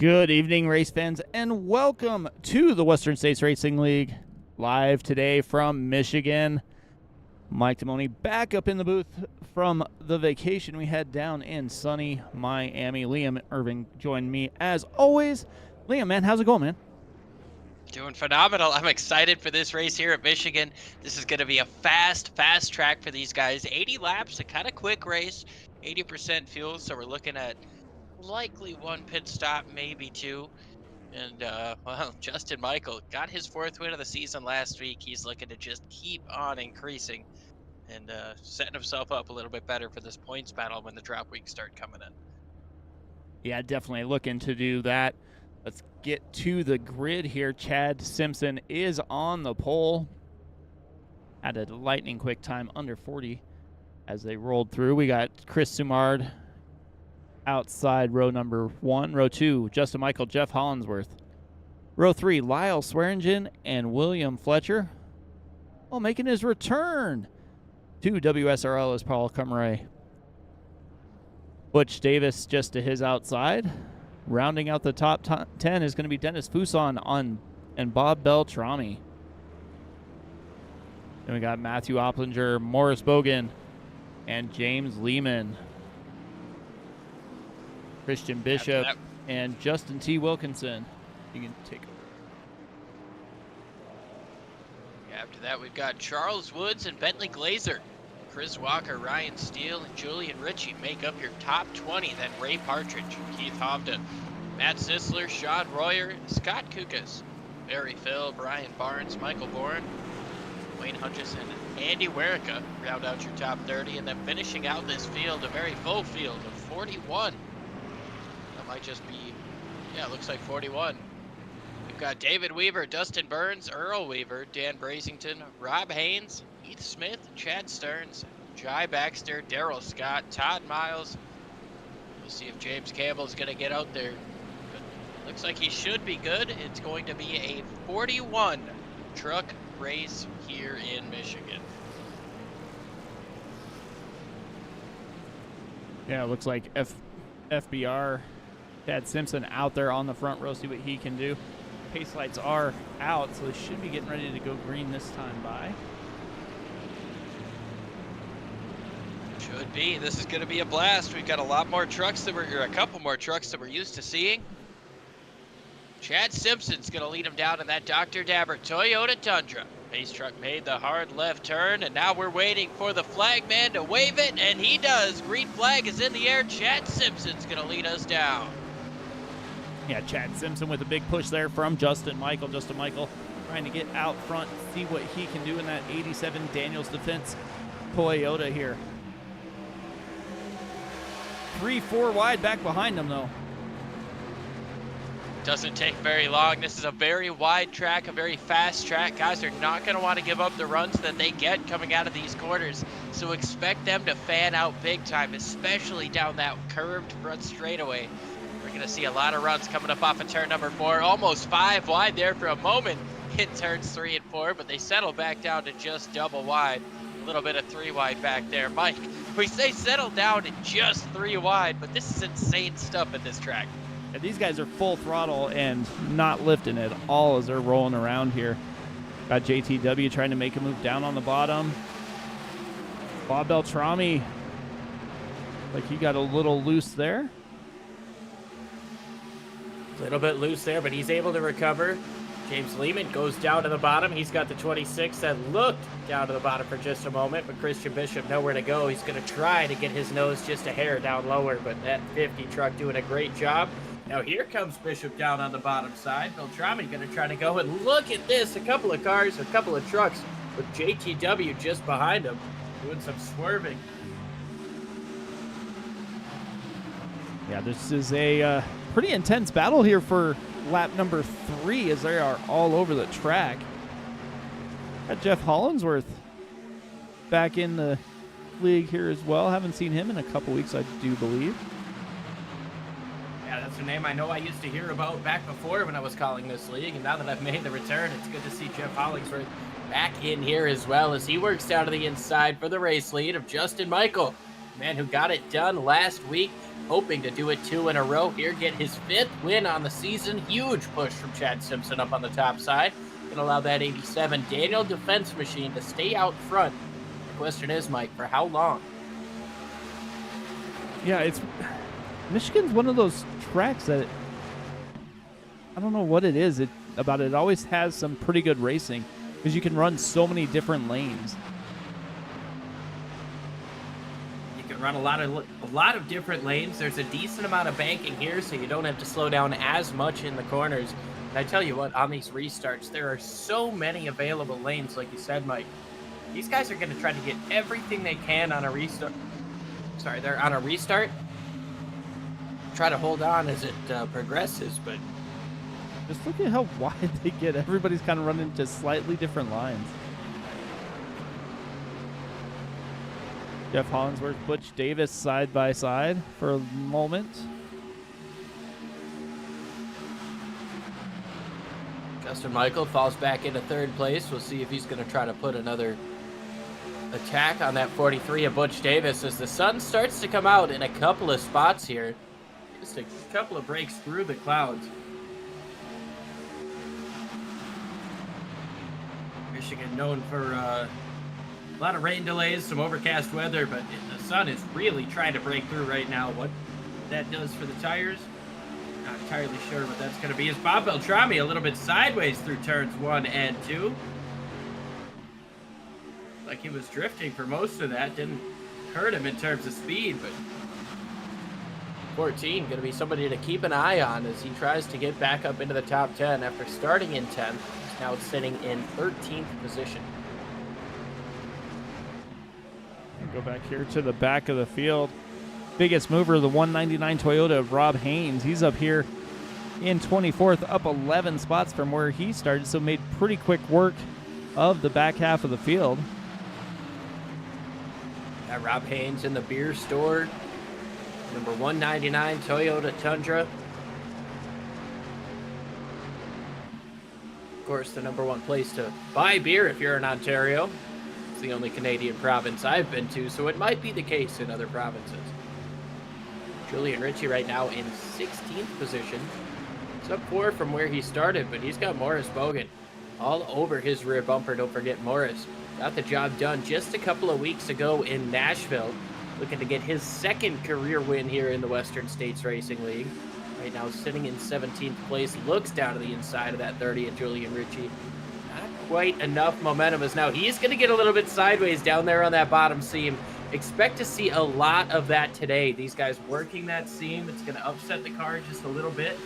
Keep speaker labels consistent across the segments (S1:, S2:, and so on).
S1: Good evening, race fans, and welcome to the Western States Racing League. Live today from Michigan. Mike Timoni back up in the booth from the vacation we had down in sunny Miami. Liam Irving joined me as always. Liam, man, how's it going, man?
S2: Doing phenomenal. I'm excited for this race here at Michigan. This is going to be a fast track for these guys. 80 laps, a kind of quick race, 80% fuel, so we're looking at likely one pit stop, maybe two. And, well, Justin Michael got his fourth win of the season last week. He's looking to just keep on increasing and setting himself up a little bit better for this points battle when the drop weeks start coming in.
S1: Yeah, definitely looking to do that. Let's get to the grid here. Chad Simpson is on the pole. Had a lightning quick time under 40 as they rolled through. We got Chris Sumard outside row number 1. Row 2, Justin Michael, Jeff Hollinsworth. Row 3, Lyle Swearingen and William Fletcher. Oh, making his return to WSRL is Paul Cumray. Butch Davis just to his outside. Rounding out the top 10 is going to be Dennis Fuson and Bob Beltrami. Then we got Matthew Opplinger, Morris Bogan, and James Lehman. Christian Bishop and Justin T. Wilkinson. You can take over.
S2: After that, we've got Charles Woods and Bentley Glazer. Chris Walker, Ryan Steele, and Julian Ritchie make up your top 20. Then Ray Partridge, Keith Hovden, Matt Sisler, Sean Royer, Scott Kukas, Barry Phil, Brian Barnes, Michael Bourne, Wayne Hutchison, and Andy Werica round out your top 30. And then finishing out this field, a very full field of 41. That might just be, yeah, it looks like 41. We've got David Weaver, Dustin Burns, Earl Weaver, Dan Brasington, Rob Haynes, Heath Smith, Chad Stearns, Jai Baxter, Daryl Scott, Todd Miles. We'll see if James Campbell is going to get out there. But looks like he should be good. It's going to be a 41 truck race here in Michigan.
S1: Yeah, it looks like FBR, Chad Simpson out there on the front row. See what he can do. Pace lights are out, so they should be getting ready to go green this time by.
S2: Should be. This is going to be a blast. We've got a lot more trucks that a couple more trucks that we're used to seeing. Chad Simpson's going to lead him down in that Dr. Dabber Toyota Tundra. Pace truck made the hard left turn, and now we're waiting for the flag man to wave it, and he does. Green flag is in the air. Chad Simpson's going to lead us down.
S1: Yeah, Chad Simpson with a big push there from Justin Michael. Justin Michael trying to get out front, see what he can do in that 87 Daniels Defense Toyota here. 3-4 wide back behind him, though.
S2: Doesn't take very long. This is a very wide track, a very fast track. Guys are not going to want to give up the runs that they get coming out of these corners. So expect them to fan out big time, especially down that curved front straightaway. We're going to see a lot of runs coming up off of turn number 4. Almost 5 wide there for a moment in turns 3 and 4, but they settle back down to just double wide. A little bit of 3 wide back there. Mike, we say settle down to just 3 wide, but this is insane stuff at this track.
S1: Yeah, these guys are full throttle and not lifting at all as they're rolling around here. Got JTW trying to make a move down on the bottom. Bob Beltrami, like he got a little loose there.
S3: A little bit loose there, but he's able to recover. James Lehman goes down to the bottom. He's got the 26 that looked down to the bottom for just a moment, but Christian Bishop nowhere to go. He's going to try to get his nose just a hair down lower, but that 50 truck doing a great job. Now here comes Bishop down on the bottom side. Beltrami going to try to go, and look at this. A couple of cars, a couple of trucks with JTW just behind him doing some swerving.
S1: Yeah, this is a pretty intense battle here for lap number 3 as they are all over the track. Got Jeff Hollinsworth back in the league here as well. Haven't seen him in a couple weeks, I do believe.
S3: Yeah, that's a name I know I used to hear about back before when I was calling this league, and now that I've made the return, it's good to see Jeff Hollingsworth back in here as well as he works down to the inside for the race lead of Justin Michael. Man who got it done last week, hoping to do it 2 in a row here, get his 5th win on the season. Huge push from Chad Simpson up on the top side. Gonna allow that 87 Daniel defense machine to stay out front. The question is, Mike, for how long?
S1: Yeah, Michigan's one of those tracks that I don't know what it is about it. It always has some pretty good racing because you can run so many different lanes.
S3: You can run a lot of different lanes. There's a decent amount of banking here, so you don't have to slow down as much in the corners. And I tell you what, on these restarts, there are so many available lanes, like you said, Mike. These guys are going to try to get everything they can on a restart. Sorry, they're on a restart. Try to hold on as it progresses, but
S1: just look at how wide they get. Everybody's kind of running into slightly different lines. Jeff Hollingsworth, Butch Davis side by side for a moment.
S3: Justin Michael falls back into 3rd place. We'll see if he's going to try to put another attack on that 43 of Butch Davis as the sun starts to come out in a couple of spots here. Just a couple of breaks through the clouds. Michigan known for a lot of rain delays, some overcast weather, but the sun is really trying to break through right now. What that does for the tires, not entirely sure what that's going to be. Is Bob Beltrami a little bit sideways through turns 1 and 2? Like he was drifting for most of that. Didn't hurt him in terms of speed, but 14 going to be somebody to keep an eye on as he tries to get back up into the top 10 after starting in 10th. He's now sitting in 13th position.
S1: Go back here to the back of the field. Biggest mover, the 199 Toyota of Rob Haynes. He's up here in 24th, up 11 spots from where he started, so made pretty quick work of the back half of the field.
S3: Got Rob Haynes in the beer store. Number 199 Toyota Tundra. Of course, the number 1 place to buy beer if you're in Ontario. It's the only Canadian province I've been to, so it might be the case in other provinces. Julian Ritchie right now in 16th position. It's up 4 from where he started, but he's got Morris Bogan all over his rear bumper. Don't forget, Morris got the job done just a couple of weeks ago in Nashville, looking to get his 2nd career win here in the Western States Racing League. Right now sitting in 17th place, looks down to the inside of that 30 of Julian Ritchie. Not quite enough momentum as now he's going to get a little bit sideways down there on that bottom seam. Expect to see a lot of that today. These guys working that seam. It's going to upset the car just a little bit.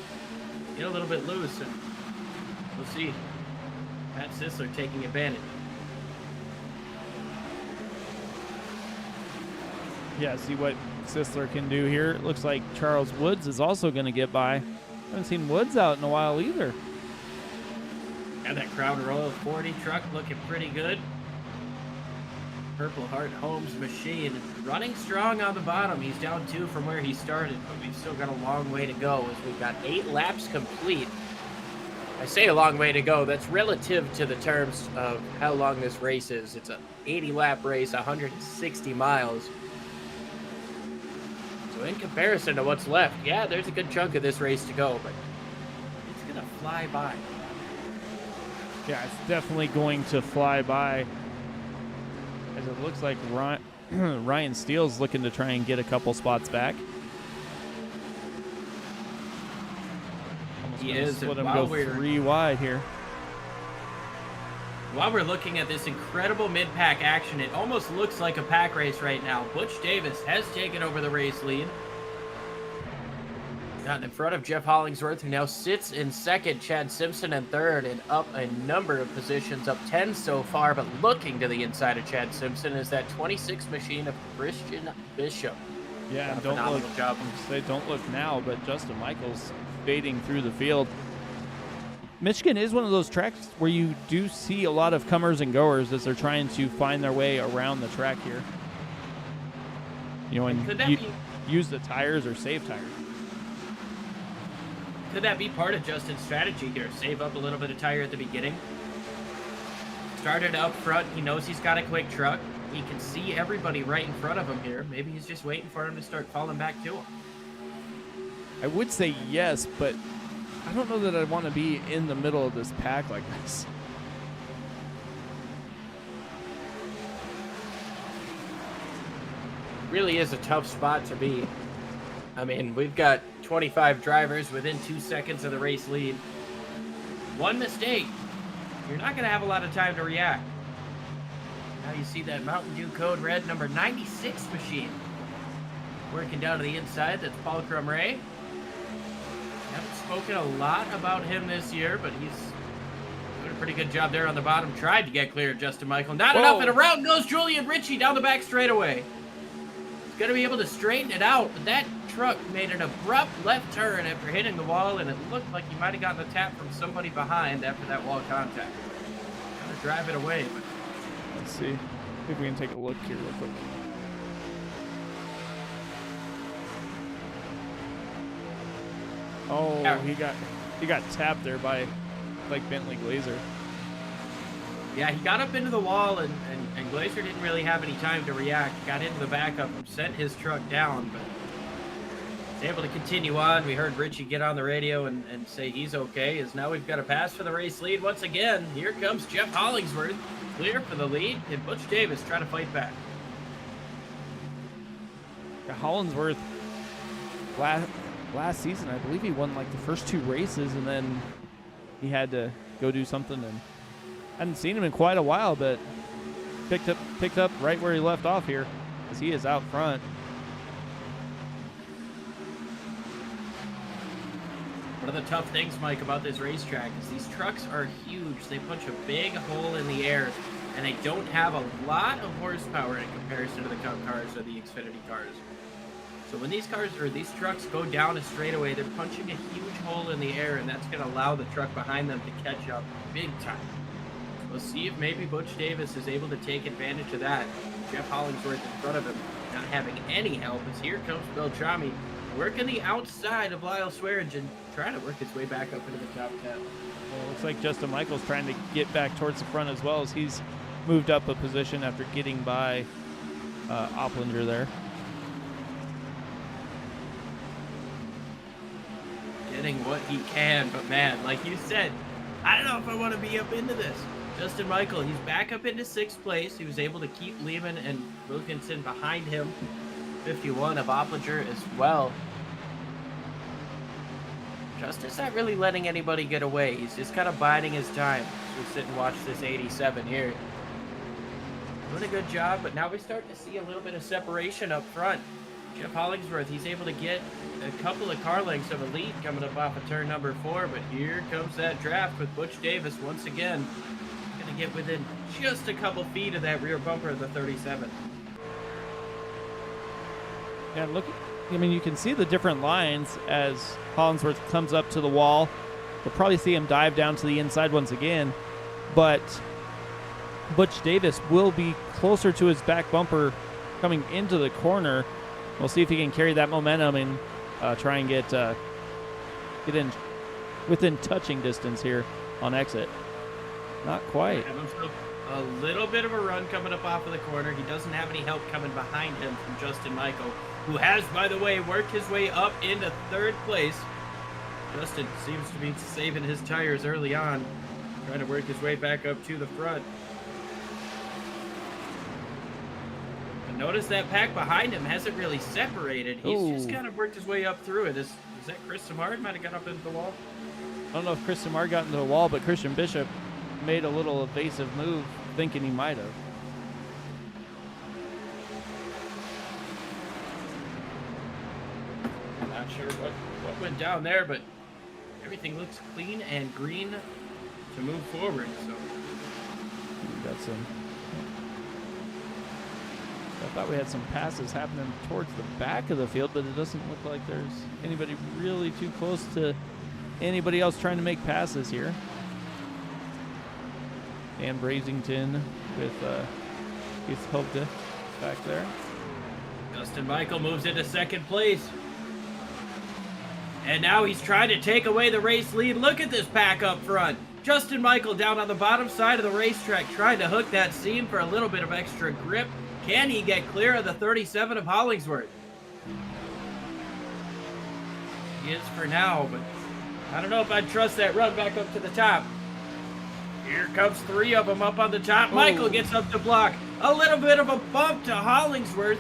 S3: Get a little bit loose, and we'll see. Pat Sisler taking advantage.
S1: Yeah, see what Sisler can do here. It looks like Charles Woods is also going to get by. Haven't seen Woods out in a while either.
S3: Got that Crown Royal 40 truck looking pretty good. Purple Heart Homes machine running strong on the bottom. He's down 2 from where he started, but we've still got a long way to go as we've got 8 laps complete. I say a long way to go. That's relative to the terms of how long this race is. It's an 80-lap race, 160 miles. So in comparison to what's left, yeah, there's a good chunk of this race to go, but it's going to fly by.
S1: Yeah, it's definitely going to fly by. As it looks like Ryan Steele's looking to try and get a couple spots back. Almost
S3: He is,
S1: let
S3: and
S1: him go 3 wide here.
S3: While we're looking at this incredible mid-pack action, it almost looks like a pack race right now. Butch Davis has taken over the race lead. Got in front of Jeff Hollingsworth, who now sits in 2nd. Chad Simpson in 3rd, and up a number of positions, up 10 so far, but looking to the inside of Chad Simpson is that 26 machine of Christian Bishop.
S1: Yeah, and don't look now, but Justin Michaels fading through the field. Michigan is one of those tracks where you do see a lot of comers and goers as they're trying to find their way around the track here. You know, and use the tires or save tires.
S3: Could that be part of Justin's strategy here? Save up a little bit of tire at the beginning. Started up front. He knows he's got a quick truck. he can see everybody right in front of him here. Maybe he's just waiting for him to start falling back to him.
S1: I would say yes, but I don't know that I want to be in the middle of this pack like this.
S3: Really is a tough spot to be. I mean, we've got 25 drivers within 2 seconds of the race lead. One mistake, you're not going to have a lot of time to react. Now you see that Mountain Dew Code Red number 96 machine working down to the inside. That's Paul Crumray. Haven't spoken a lot about him this year, but he's doing a pretty good job there on the bottom. Tried to get clear of Justin Michael. Not enough, and around goes Julian Ritchie down the back straightaway. He's going to be able to straighten it out, but that truck made an abrupt left turn after hitting the wall, and it looked like he might have gotten a tap from somebody behind after that wall contact. Trying to drive it away, but
S1: Let's see if we can take a look here real quick. Oh,
S3: Yeah.
S1: he got tapped there by like Bentley Glazer.
S3: yeah, he got up into the wall, and Glazer didn't really have any time to react. Got into the backup and sent his truck down, but he's able to continue on. We heard Richie get on the radio and say he's okay, as now we've got a pass for the race lead. Once again, here comes Jeff Hollingsworth, clear for the lead, and Butch Davis trying to fight back.
S1: Yeah, Hollingsworth last season, I believe he won like the first 2 races, and then he had to go do something, and hadn't seen him in quite a while, but picked up right where he left off here, as he is out front.
S3: One of the tough things, Mike, about this racetrack is these trucks are huge. They punch a big hole in the air, and they don't have a lot of horsepower in comparison to the Cup cars or the Xfinity cars. So when these trucks go down a straightaway, they're punching a huge hole in the air, and that's going to allow the truck behind them to catch up big time. We'll see if maybe Butch Davis is able to take advantage of that. Jeff Hollingsworth in front of him, not having any help, as here comes Beltrami, working the outside of Lyle Swearingen, trying to work his way back up into the top 10.
S1: Well, it looks like Justin Michael's trying to get back towards the front as well, as he's moved up a position after getting by Opplinger there.
S3: Getting what he can, but man, like you said, I don't know if I want to be up into this. Justin Michael, he's back up into 6th place. He was able to keep Lehman and Wilkinson behind him. 51 of Opplinger as well. Justin's not really letting anybody get away. He's just kind of biding his time. So we sit and watch this 87 here. Doing a good job, but now we start to see a little bit of separation up front. Jeff Hollingsworth, he's able to get a couple of car lengths of a lead coming up off of turn number 4, but here comes that draft with Butch Davis once again. Going to get within just a couple feet of that rear bumper of the 37.
S1: Yeah, look, I mean, you can see the different lines as Hollingsworth comes up to the wall. We'll probably see him dive down to the inside once again, but Butch Davis will be closer to his back bumper coming into the corner. We'll see if he can carry that momentum and try and get in within touching distance here on exit. Not quite.
S3: Have himself a little bit of a run coming up off of the corner. He doesn't have any help coming behind him from Justin Michael, who has, by the way, worked his way up into 3rd place. Justin seems to be saving his tires early on, trying to work his way back up to the front. And notice that pack behind him hasn't really separated. He's just kind of worked his way up through it. Is that Chris Samard might have got up into the wall?
S1: I don't know if Chris Samard got into the wall, but Christian Bishop made a little evasive move, thinking he might have.
S3: Not sure what went down there, but everything looks clean and green to move forward. So
S1: We got some. I thought we had some passes happening towards the back of the field, but it doesn't look like there's anybody really too close to anybody else trying to make passes here. And Brazington with Keith Hopda back there.
S3: Justin Michael moves into 2nd place. And now he's trying to take away the race lead. Look at this pack up front. Justin Michael down on the bottom side of the racetrack trying to hook that seam for a little bit of extra grip. Can he get clear of the 37 of Hollingsworth? He is for now, but I don't know if I'd trust that run back up to the top. Here comes 3 of them up on the top. Michael gets up to block. A little bit of a bump to Hollingsworth.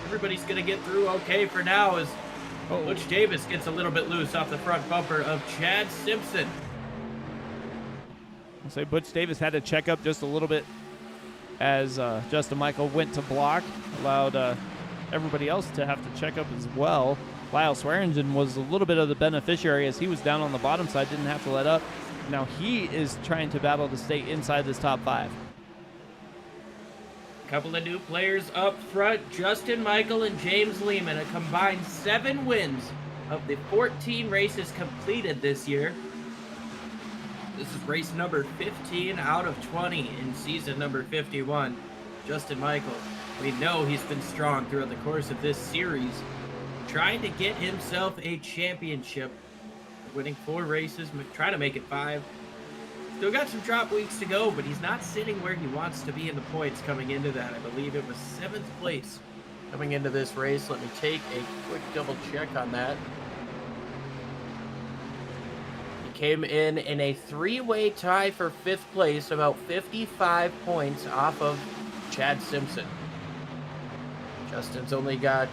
S3: Everybody's going to get through okay for now as Butch Davis gets a little bit loose off the front bumper of Chad Simpson.
S1: I'll say Butch Davis had to check up just a little bit as Justin Michael went to block, allowed everybody else to have to check up as well. Lyle Swearingen was a little bit of the beneficiary as he was down on the bottom side, didn't have to let up. Now he is trying to battle to stay inside this top 5.
S3: A couple of new players up front, Justin Michael and James Lehman, a combined 7 wins of the 14 races completed this year. This is race number 15 out of 20 in season number 51. Justin Michael, we know he's been strong throughout the course of this series, trying to get himself a championship, winning 4 races, trying to make it 5. Still got some drop weeks to go, but he's not sitting where he wants to be in the points coming into that. I believe it was 7th place coming into this race. Let me take a quick double check on that. He came in a 3-way tie for 5th place, about 55 points off of Chad Simpson. Justin's only got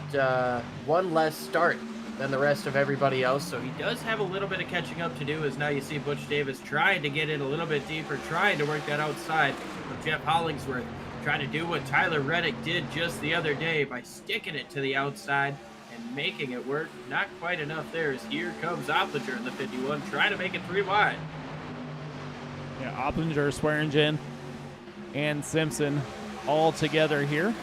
S3: 1 less start than the rest of everybody else, so he does have a little bit of catching up to do, as now you see Butch Davis trying to get in a little bit deeper, trying to work that outside of Jeff Hollingsworth, trying to do what Tyler Reddick did just the other day by sticking it to the outside and making it work. Not quite enough there, as here comes Opplinger in the 51, trying to make it 3 wide.
S1: Yeah, Opplinger, Swearingen, and Simpson all together here.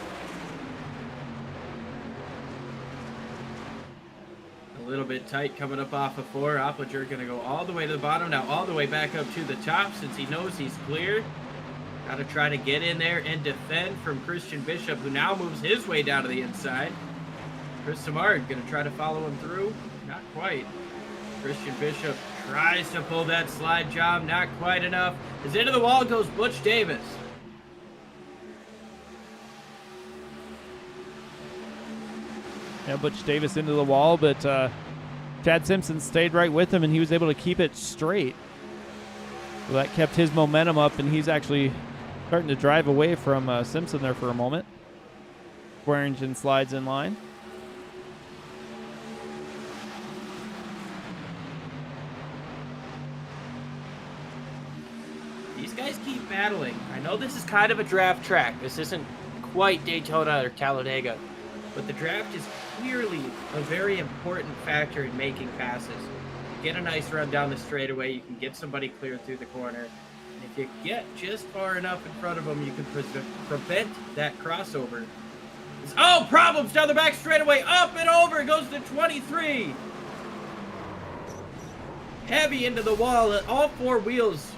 S3: A little bit tight coming up off of 4. Opplinger going to go all the way to the bottom, now all the way back up to the top since he knows he's clear. Got to try to get in there and defend from Christian Bishop, who now moves his way down to the inside. Chris Samard going to try to follow him through. Not quite. Christian Bishop tries to pull that slide job. Not quite enough. As into the wall goes Butch Davis.
S1: Yeah, Butch Davis into the wall, but Chad Simpson stayed right with him, and he was able to keep it straight. So that kept his momentum up, and he's actually starting to drive away from Simpson there for a moment. Swearingen slides in line.
S3: These guys keep battling. I know this is kind of a draft track. This isn't quite Daytona or Talladega, but the draft is clearly a very important factor in making passes. Get a nice run down the straightaway, you can get somebody clear through the corner, and if you get just far enough in front of them, you can prevent that crossover. Oh, problems down the back straightaway, up and over, goes to 23. Heavy into the wall, all 4 wheels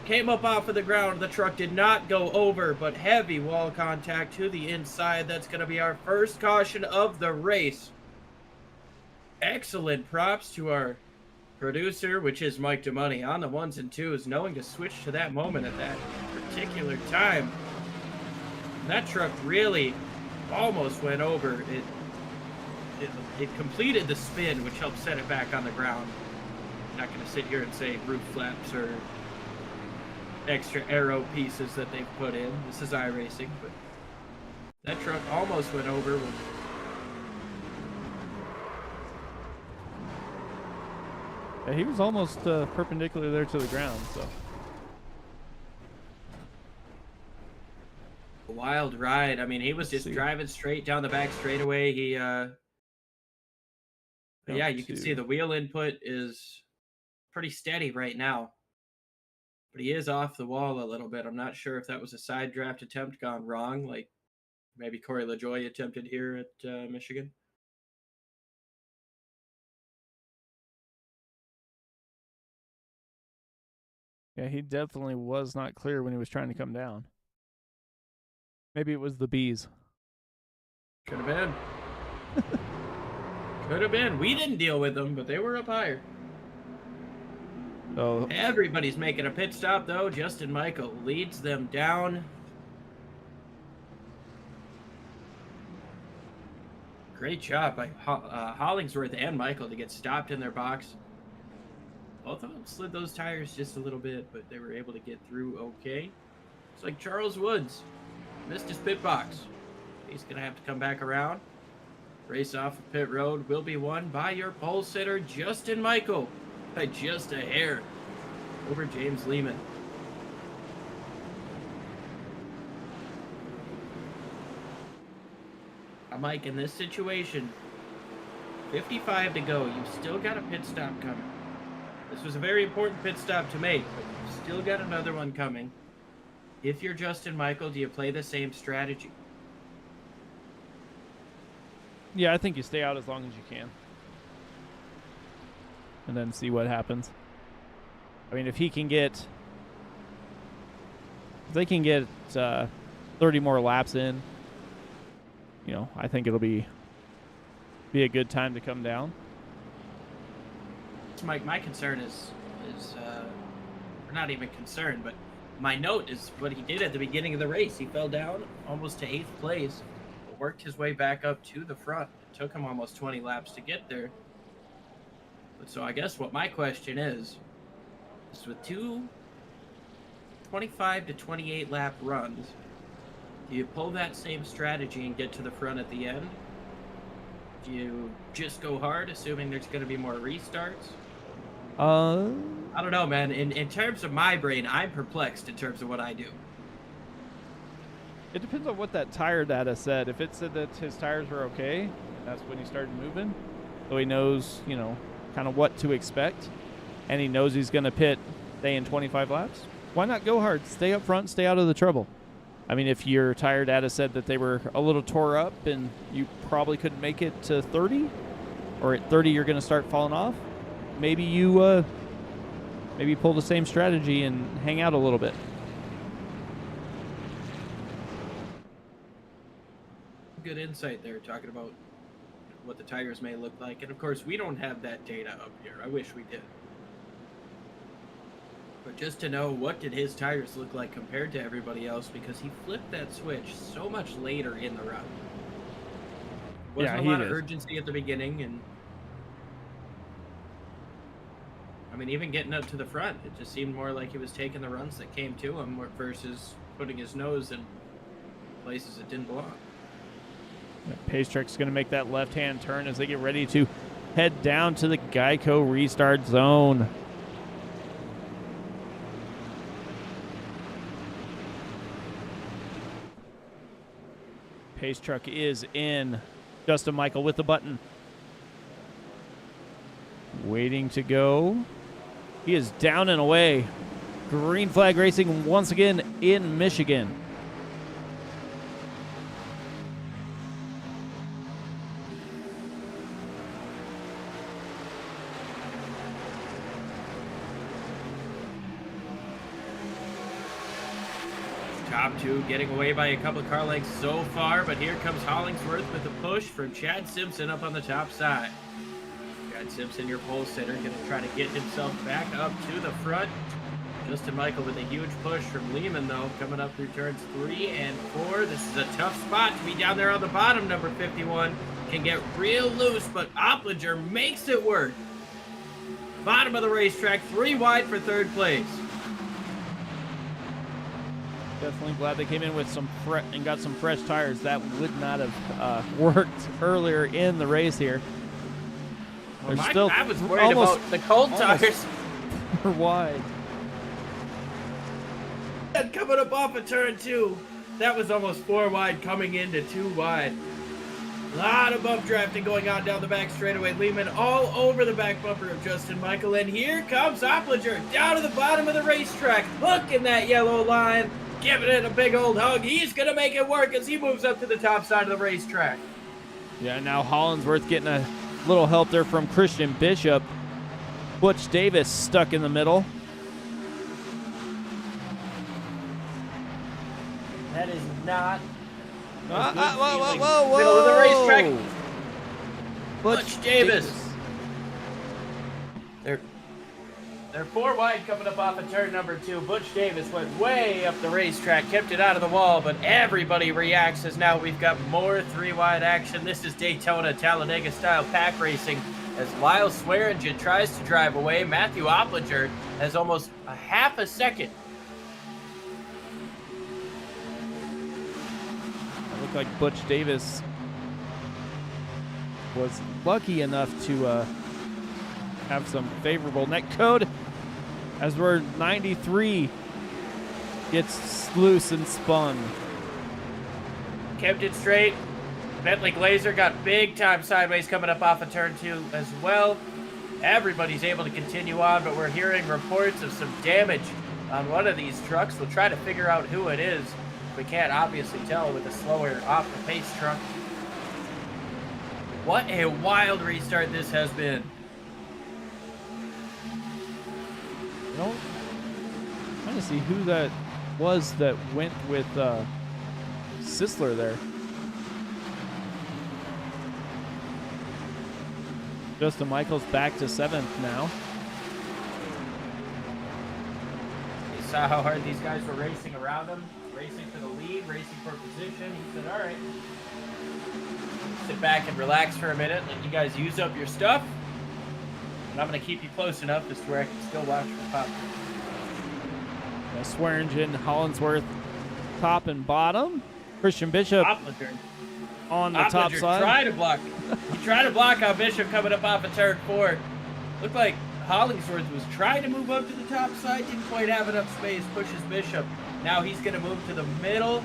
S3: came up off of the ground. The truck did not go over, but heavy wall contact to the inside. That's going to be our first caution of the race. Excellent props to our producer, which is Mike DeMoney, on the 1s and 2s, knowing to switch to that moment at that particular time. And that truck really almost went over. It completed the spin, which helped set it back on the ground. I'm not going to sit here and say roof flaps or extra aero pieces that they've put in. This is iRacing, but that truck almost went over.
S1: Yeah, he was almost perpendicular there to the ground, so.
S3: A wild ride. I mean, he was just driving straight down the back straightaway. Yeah, you can see the wheel input is pretty steady right now. But he is off the wall a little bit. I'm not sure if that was a side draft attempt gone wrong, like maybe Corey LaJoie attempted here at Michigan.
S1: Yeah, he definitely was not clear when he was trying to come down. Maybe it was the bees.
S3: Could have been. Could have been. We didn't deal with them, but they were up higher.
S1: So
S3: Everybody's making a pit stop, though. Justin Michael leads them down. Great job by Hollingsworth and Michael to get stopped in their box. Both of them slid those tires just a little bit, but they were able to get through okay. It's like Charles Woods missed his pit box. He's going to have to come back around. Race off of pit road will be won by your pole sitter, Justin Michael, by just a hair over James Lehman. Mike, in this situation, 55 to go. You've still got a pit stop coming. This was a very important pit stop to make, but you've still got another one coming. If you're Justin Michael, do you play the same strategy?
S1: yeah, I think you stay out as long as you can, and then see what happens. I mean, if they can get 30 more laps in, you know, I think it'll be a good time to come down.
S3: Mike, my concern is or not even concern, but my note is what he did at the beginning of the race. He fell down almost to 8th place, worked his way back up to the front. It took him almost 20 laps to get there. But so I guess what my question is with two 25 to 28 lap runs, do you pull that same strategy and get to the front at the end? Do you just go hard, assuming there's going to be more restarts? I don't know, man. In terms of my brain, I'm perplexed in terms of what I do.
S1: It depends on what that tire data said. If it said that his tires were okay, that's when he started moving. So he knows, you know, kind of what to expect. And he knows he's going to pit, say, in 25 laps. Why not go hard? Stay up front, stay out of the trouble. I mean, if your tire data said that they were a little tore up and you probably couldn't make it to 30, or at 30 you're going to start falling off, maybe you pull the same strategy and hang out a little bit.
S3: Good insight there, talking about what the tires may look like. And of course, we don't have that data up here. I wish we did. But just to know, what did his tires look like compared to everybody else, because he flipped that switch so much later in the run. Wasn't a lot of urgency at the beginning, and I mean, even getting up to the front, it just seemed more like he was taking the runs that came to him versus putting his nose in places it didn't belong.
S1: Pacetrack's going to make that left-hand turn as they get ready to head down to the Geico restart zone. Pace truck is in. Justin Michael with the button. Waiting to go. He is down and away. Green flag racing once again in Michigan.
S3: Top two getting away by a couple of car lengths so far, but here comes Hollingsworth with a push from Chad Simpson up on the top side. Chad Simpson, your pole sitter, going to try to get himself back up to the front. Justin Michael with a huge push from Lehman, though, coming up through turns 3 and 4. This is a tough spot to be down there on the bottom. Number 51 can get real loose, but Opplinger makes it work. Bottom of the racetrack, 3 wide for third place.
S1: Definitely glad they came in with some and got some fresh tires. That would not have worked earlier in the race here.
S3: Well, I was worried about the cold tires.
S1: We're wide.
S3: And coming up off of turn 2, that was almost 4 wide coming into 2 wide. A lot of bump drafting going on down the back straightaway. Lehman all over the back bumper of Justin Michael. And here comes Opplinger down to the bottom of the racetrack. Look in that yellow line. Giving it a big old hug. He's going to make it work as he moves up to the top side of the racetrack.
S1: Yeah, now Hollingsworth getting a little help there from Christian Bishop. Butch Davis stuck in the middle.
S3: That is not
S1: Whoa.
S3: middle of the racetrack. Butch Davis. They're 4 wide coming up off of turn number 2. Butch Davis went way up the racetrack, kept it out of the wall, but everybody reacts as now we've got more 3 wide action. This is Daytona Talladega style pack racing as Lyle Swearingen tries to drive away. Matthew Opplinger has almost a half a second.
S1: It looked like Butch Davis was lucky enough to have some favorable net code as we're 93 gets loose and spun.
S3: Kept it straight. Bentley Glazer got big time sideways coming up off of turn 2 as well. Everybody's able to continue on, but we're hearing reports of some damage on one of these trucks. We'll try to figure out who it is. We can't obviously tell with a slower off the pace truck. What a wild restart this has been.
S1: Trying to see who that was that went with Sisler there. Justin Michaels back to 7th now.
S3: You saw how hard these guys were racing around him, racing for the lead, racing for position. He said, all right, sit back and relax for a minute, let you guys use up your stuff. And I'm going to keep you close enough as to where I can still watch for pop.
S1: Swearingen, Hollingsworth, top and bottom. Christian Bishop
S3: Opplinger
S1: on the top side.
S3: Tried to block. He tried to block on Bishop coming up off of turn 4. Looked like Hollingsworth was trying to move up to the top side, didn't quite have enough space, pushes Bishop. Now he's going to move to the middle.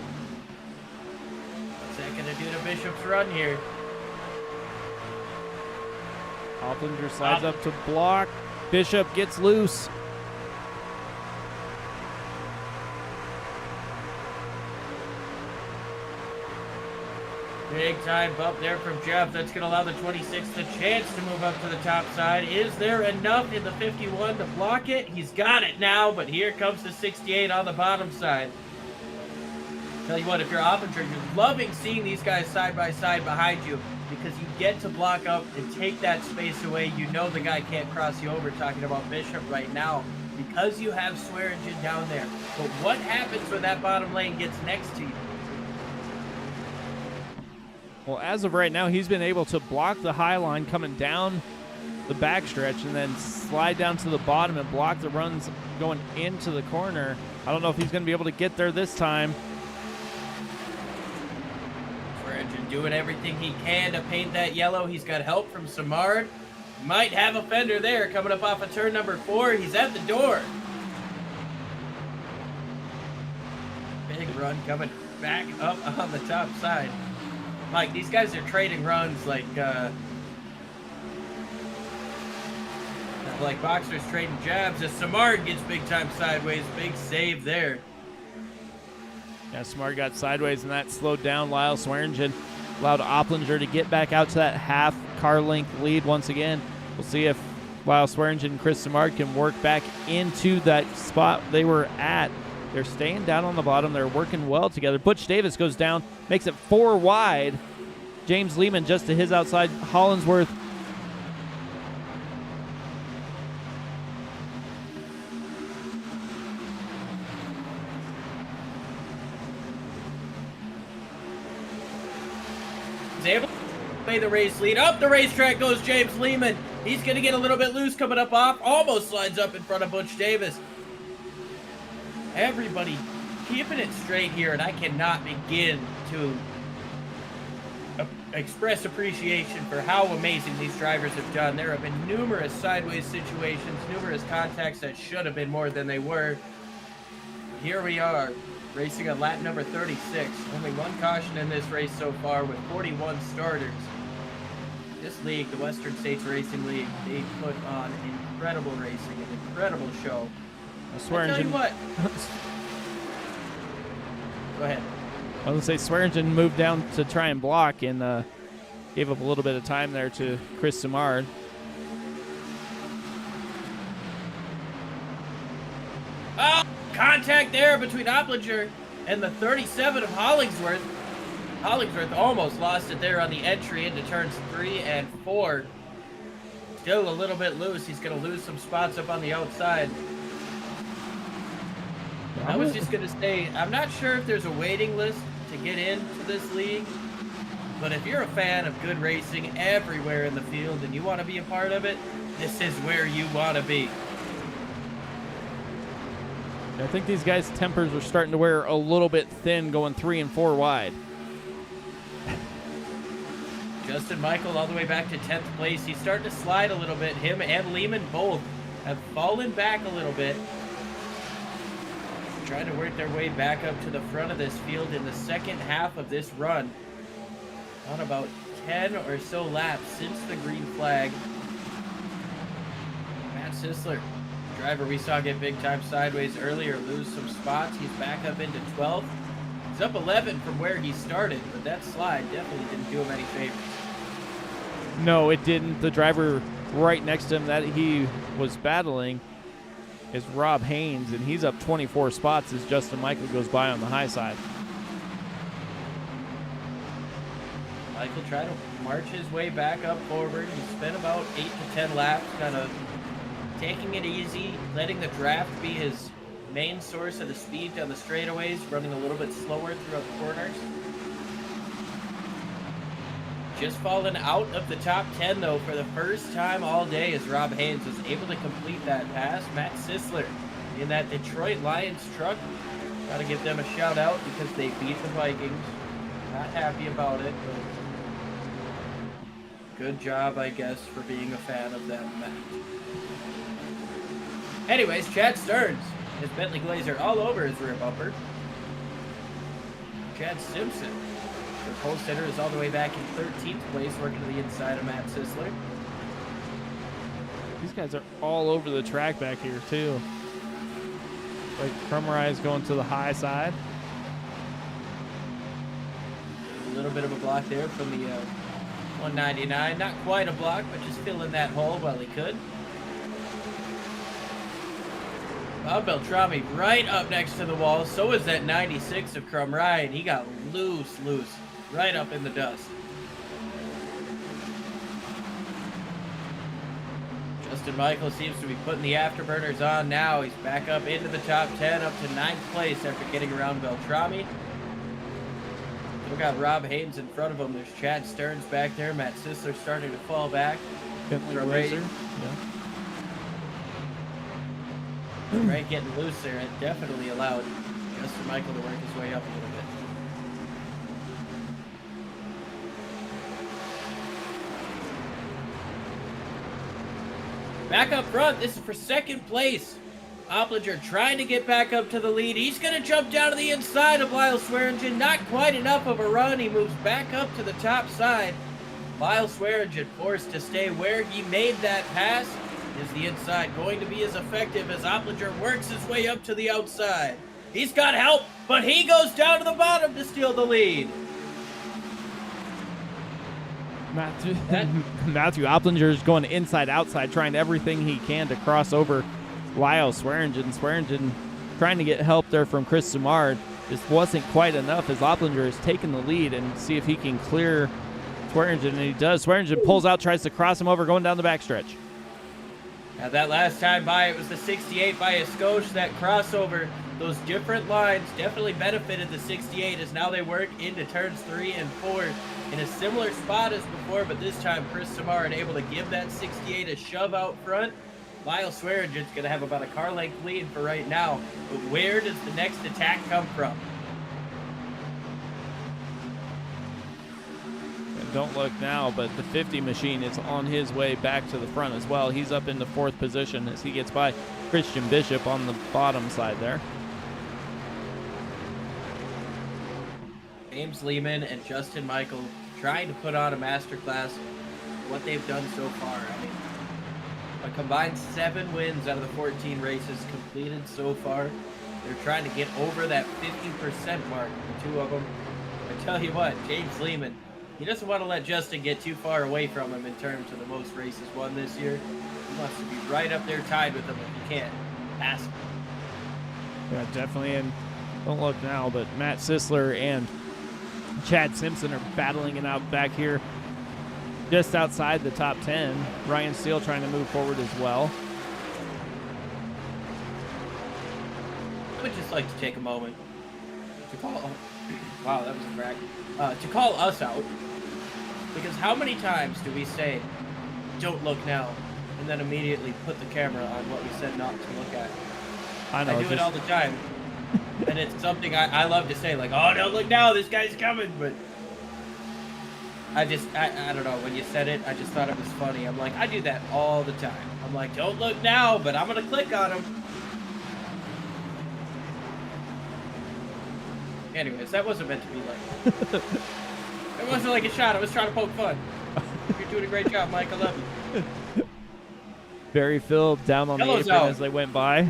S3: What's that going to do to Bishop's run here?
S1: Opplinger slides up to block. Bishop gets loose.
S3: Big time bump there from Jeff. That's going to allow the 26th a chance to move up to the top side. Is there enough in the 51 to block it? He's got it now, but here comes the 68 on the bottom side. Tell you what, if you're Opplinger, you're loving seeing these guys side by side behind you because you get to block up and take that space away. You know the guy can't cross you over, talking about Bishop right now, because you have Swearingen down there. But what happens when that bottom lane gets next to you?
S1: Well, as of right now, he's been able to block the high line coming down the backstretch and then slide down to the bottom and block the runs going into the corner. I don't know if he's going to be able to get there this time.
S3: Swearingen doing everything he can to paint that yellow. He's got help from Samard. Might have a fender there coming up off of turn number 4. He's at the door. Big run coming back up on the top side. Mike, these guys are trading runs like boxers trading jabs as Samard gets big time sideways. Big save there.
S1: Yeah, Smart got sideways and that slowed down Lyle Swearingen. Allowed Opplinger to get back out to that half car length lead once again. We'll see if Lyle Swearingen and Chris Samard can work back into that spot they were at. They're staying down on the bottom. They're working well together. Butch Davis goes down, makes it 4 wide. James Lehman just to his outside. Hollingsworth
S3: He's able to play the race lead. Up the racetrack goes James Lehman. He's going to get a little bit loose coming up off. Almost slides up in front of Butch Davis. Everybody keeping it straight here, and I cannot begin to express appreciation for how amazing these drivers have done. There have been numerous sideways situations, numerous contacts that should have been more than they were. Here we are, racing on lap number 36. Only one caution in this race so far with 41 starters. This league, the Western States Racing League, they put on incredible racing, an incredible show. I'll tell you what. Go ahead.
S1: I was going to say Swearingen moved down to try and block and gave up a little bit of time there to Chris Samard.
S3: Oh, contact there between Opplinger and the 37 of Hollingsworth. Hollingsworth almost lost it there on the entry into turns 3 and 4. Still a little bit loose. He's going to lose some spots up on the outside. I was just going to say, I'm not sure if there's a waiting list to get into this league, but if you're a fan of good racing everywhere in the field and you want to be a part of it, this is where you want to be.
S1: I think these guys' tempers are starting to wear a little bit thin, going 3 and 4 wide.
S3: Justin Michael all the way back to 10th place. He's starting to slide a little bit. Him and Lehman both have fallen back a little bit. Trying to work their way back up to the front of this field in the second half of this run. On about 10 or so laps since the green flag. Matt Sisler, driver we saw get big time sideways earlier, lose some spots. He's back up into 12th. He's up 11 from where he started, but that slide definitely didn't do him any favors.
S1: No, it didn't. The driver right next to him that he was battling is Rob Haynes, and he's up 24 spots as Justin Michael goes by on the high side.
S3: Michael tried to march his way back up forward. He spent about 8 to 10 laps, kind of taking it easy, letting the draft be his main source of the speed down the straightaways, running a little bit slower throughout the corners. Just fallen out of the top 10, though, for the first time all day as Rob Haynes was able to complete that pass. Matt Sisler in that Detroit Lions truck. Got to give them a shout out because they beat the Vikings. Not happy about it, but good job, I guess, for being a fan of them, Matt. Anyways, Chad Stearns has Bentley Glazer all over his rear bumper. Chad Simpson, the post hitter, is all the way back in 13th place, working to the inside of Matt Sisler.
S1: These guys are all over the track back here, too. Like Crumrise going to the high side.
S3: A little bit of a block there from the 199. Not quite a block, but just filling that hole while he could. Bob Beltrami right up next to the wall. So is that 96 of Crum Ryan. He got loose, right up in the dust. Justin Michael seems to be putting the afterburners on now. He's back up into the top 10, up to 9th place after getting around Beltrami. Still got Rob Haynes in front of him. There's Chad Stearns back there. Matt Sisler starting to fall back.
S1: Bentley Glazer. Yeah.
S3: Right, getting loose there. It definitely allowed Justin Michael to work his way up a little bit. Back up front, this is for second place. Oplinger trying to get back up to the lead. He's going to jump down to the inside of Lyle Swearingen. Not quite enough of a run. He moves back up to the top side. Lyle Swearingen forced to stay where he made that pass. Is the inside going to be as effective as Oplinger works his way up to the outside? He's got help, but he goes down to the bottom to steal the lead.
S1: Matthew Oplinger is going inside outside, trying everything he can to cross over Lyle Swearingen. Swearingen trying to get help there from Chris Simard. This wasn't quite enough as Oplinger has taken the lead and see if he can clear Swearingen, and he does. Swearingen pulls out, tries to cross him over, going down the backstretch.
S3: Now that last time by, it was the 68 by a skosh. That crossover, those different lines definitely benefited the 68 as now they work into turns 3 and 4 in a similar spot as before, but this time Chris Simard able to give that 68 a shove out front. Lyle Swearingen's going to have about a car length lead for right now, but where does the next attack come from?
S1: Don't look now, but the 50 machine is on his way back to the front as well. He's up into 4th position as he gets by Christian Bishop on the bottom side there.
S3: James Lehman and Justin Michael trying to put on a masterclass what they've done so far. I mean, a combined 7 wins out of the 14 races completed so far. They're trying to get over that 50% mark, the 2 of them. I tell you what, James Lehman, he doesn't want to let Justin get too far away from him in terms of the most races won this year. He wants to be right up there tied with him if he can. Pass him.
S1: Yeah, definitely. And don't look now, but Matt Sisler and Chad Simpson are battling it out back here. just outside the top 10. Ryan Steele trying to move forward as well.
S3: I would just like to take a moment to call. Wow, that was a crack. To call us out, because how many times do we say, "Don't look now," and then immediately put the camera on what we said not to look at?
S1: I know.
S3: I do it all the time, and it's something I love to say, like, "Oh, don't look now, this guy's coming," but I don't know. When you said it, I just thought it was funny. I'm like, I do that all the time. I'm like, "Don't look now," but I'm gonna click on him. Anyways, that wasn't meant to be like. It wasn't like a shot. I was trying to poke fun. You're doing a great job, Mike. I love you.
S1: Barry Phil down on
S3: Yellow's
S1: the apron
S3: out.
S1: as they went by.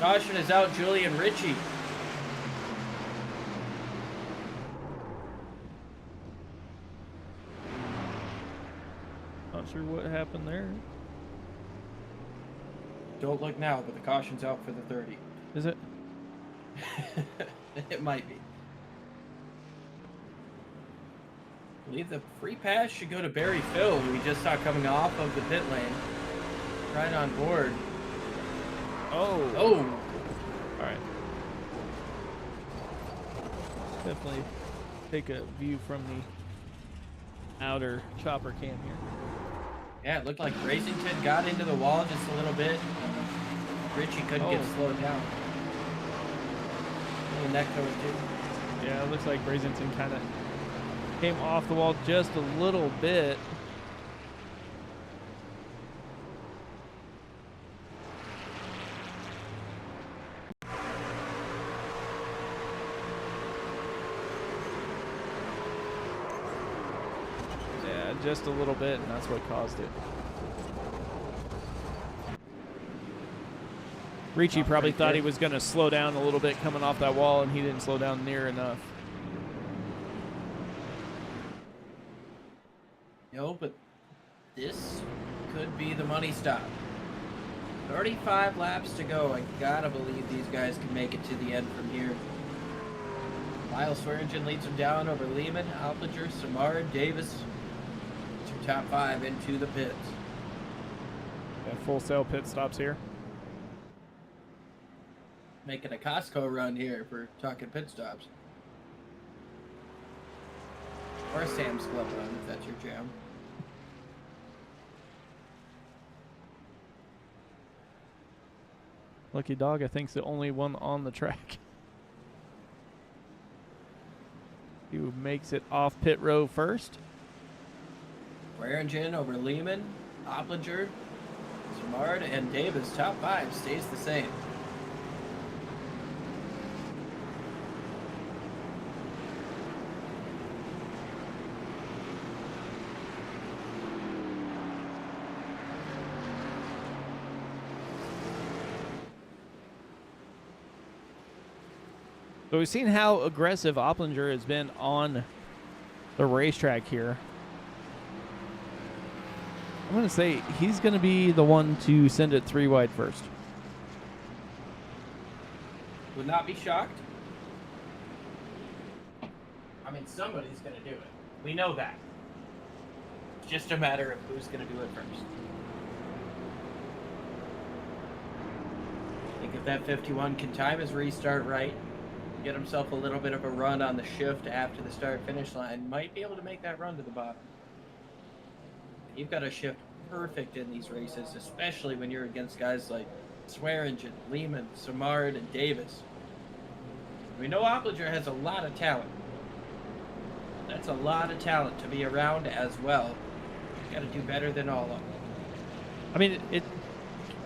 S3: Caution is out. Julian Ritchie.
S1: Not sure what happened there.
S3: Don't look now, but the caution's out for the 30.
S1: Is it?
S3: It might be. I believe the free pass should go to Barry Phil, who we just saw coming off of the pit lane. Right on board.
S1: Oh.
S3: Oh.
S1: All right. Definitely take a view from the outer chopper cam here.
S3: Yeah, it looked like Racington got into the wall just a little bit. Richie couldn't get slowed down. A little neck over too.
S1: Yeah, it looks like Brazenton kind of came off the wall just a little bit. Yeah, just a little bit, and that's what caused it. Ricci probably thought he was going to slow down a little bit coming off that wall, and he didn't slow down near enough.
S3: No, but this could be the money stop. 35 laps to go. I gotta believe these guys can make it to the end from here. Miles Swearingen leads them down over Lehman, Alplinger, Samard, Davis. It's your top 5 into the pits.
S1: Yeah, full sail pit stops here.
S3: Making a Costco run here for talking pit stops. Or a Sam's Club run, if that's your jam.
S1: Lucky Dog, I think, is the only one on the track. Who makes it off pit row first.
S3: Swearingen over Lehman, Opplinger, Samard, and Davis. Top 5 stays the same.
S1: So we've seen how aggressive Opplinger has been on the racetrack here. I'm going to say he's going to be the one to send it 3 wide first.
S3: Would not be shocked. I mean, somebody's going to do it. We know that. It's just a matter of who's going to do it first. I think if that 51 can time his restart right, get himself a little bit of a run on the shift after the start-finish line, might be able to make that run to the bottom. You've got a shift perfect in these races, especially when you're against guys like Swearingen, Lehman, Samard, and Davis. We know Opplinger has a lot of talent. That's a lot of talent to be around as well. You've got to do better than all of them.
S1: I mean,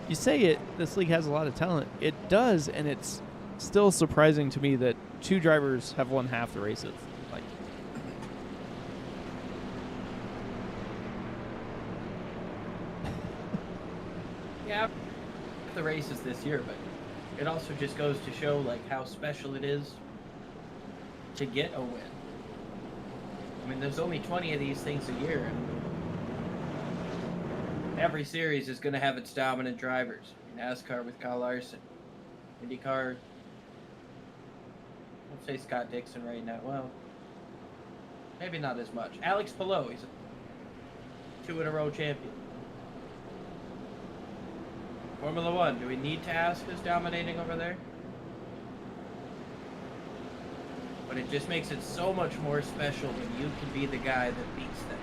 S1: you say it, this league has a lot of talent. It does, and it's still surprising to me that 2 drivers have won half the races. Like,
S3: yeah, the races this year, but it also just goes to show like how special it is to get a win. I mean, there's only 20 of these things a year. Every series is going to have its dominant drivers. NASCAR with Kyle Larson, IndyCar. Let's say Scott Dixon right now. Well, maybe not as much. Alex Palou, he's 2-in-a-row champion. Formula One, do we need to ask who's dominating over there? But it just makes it so much more special when you can be the guy that beats them.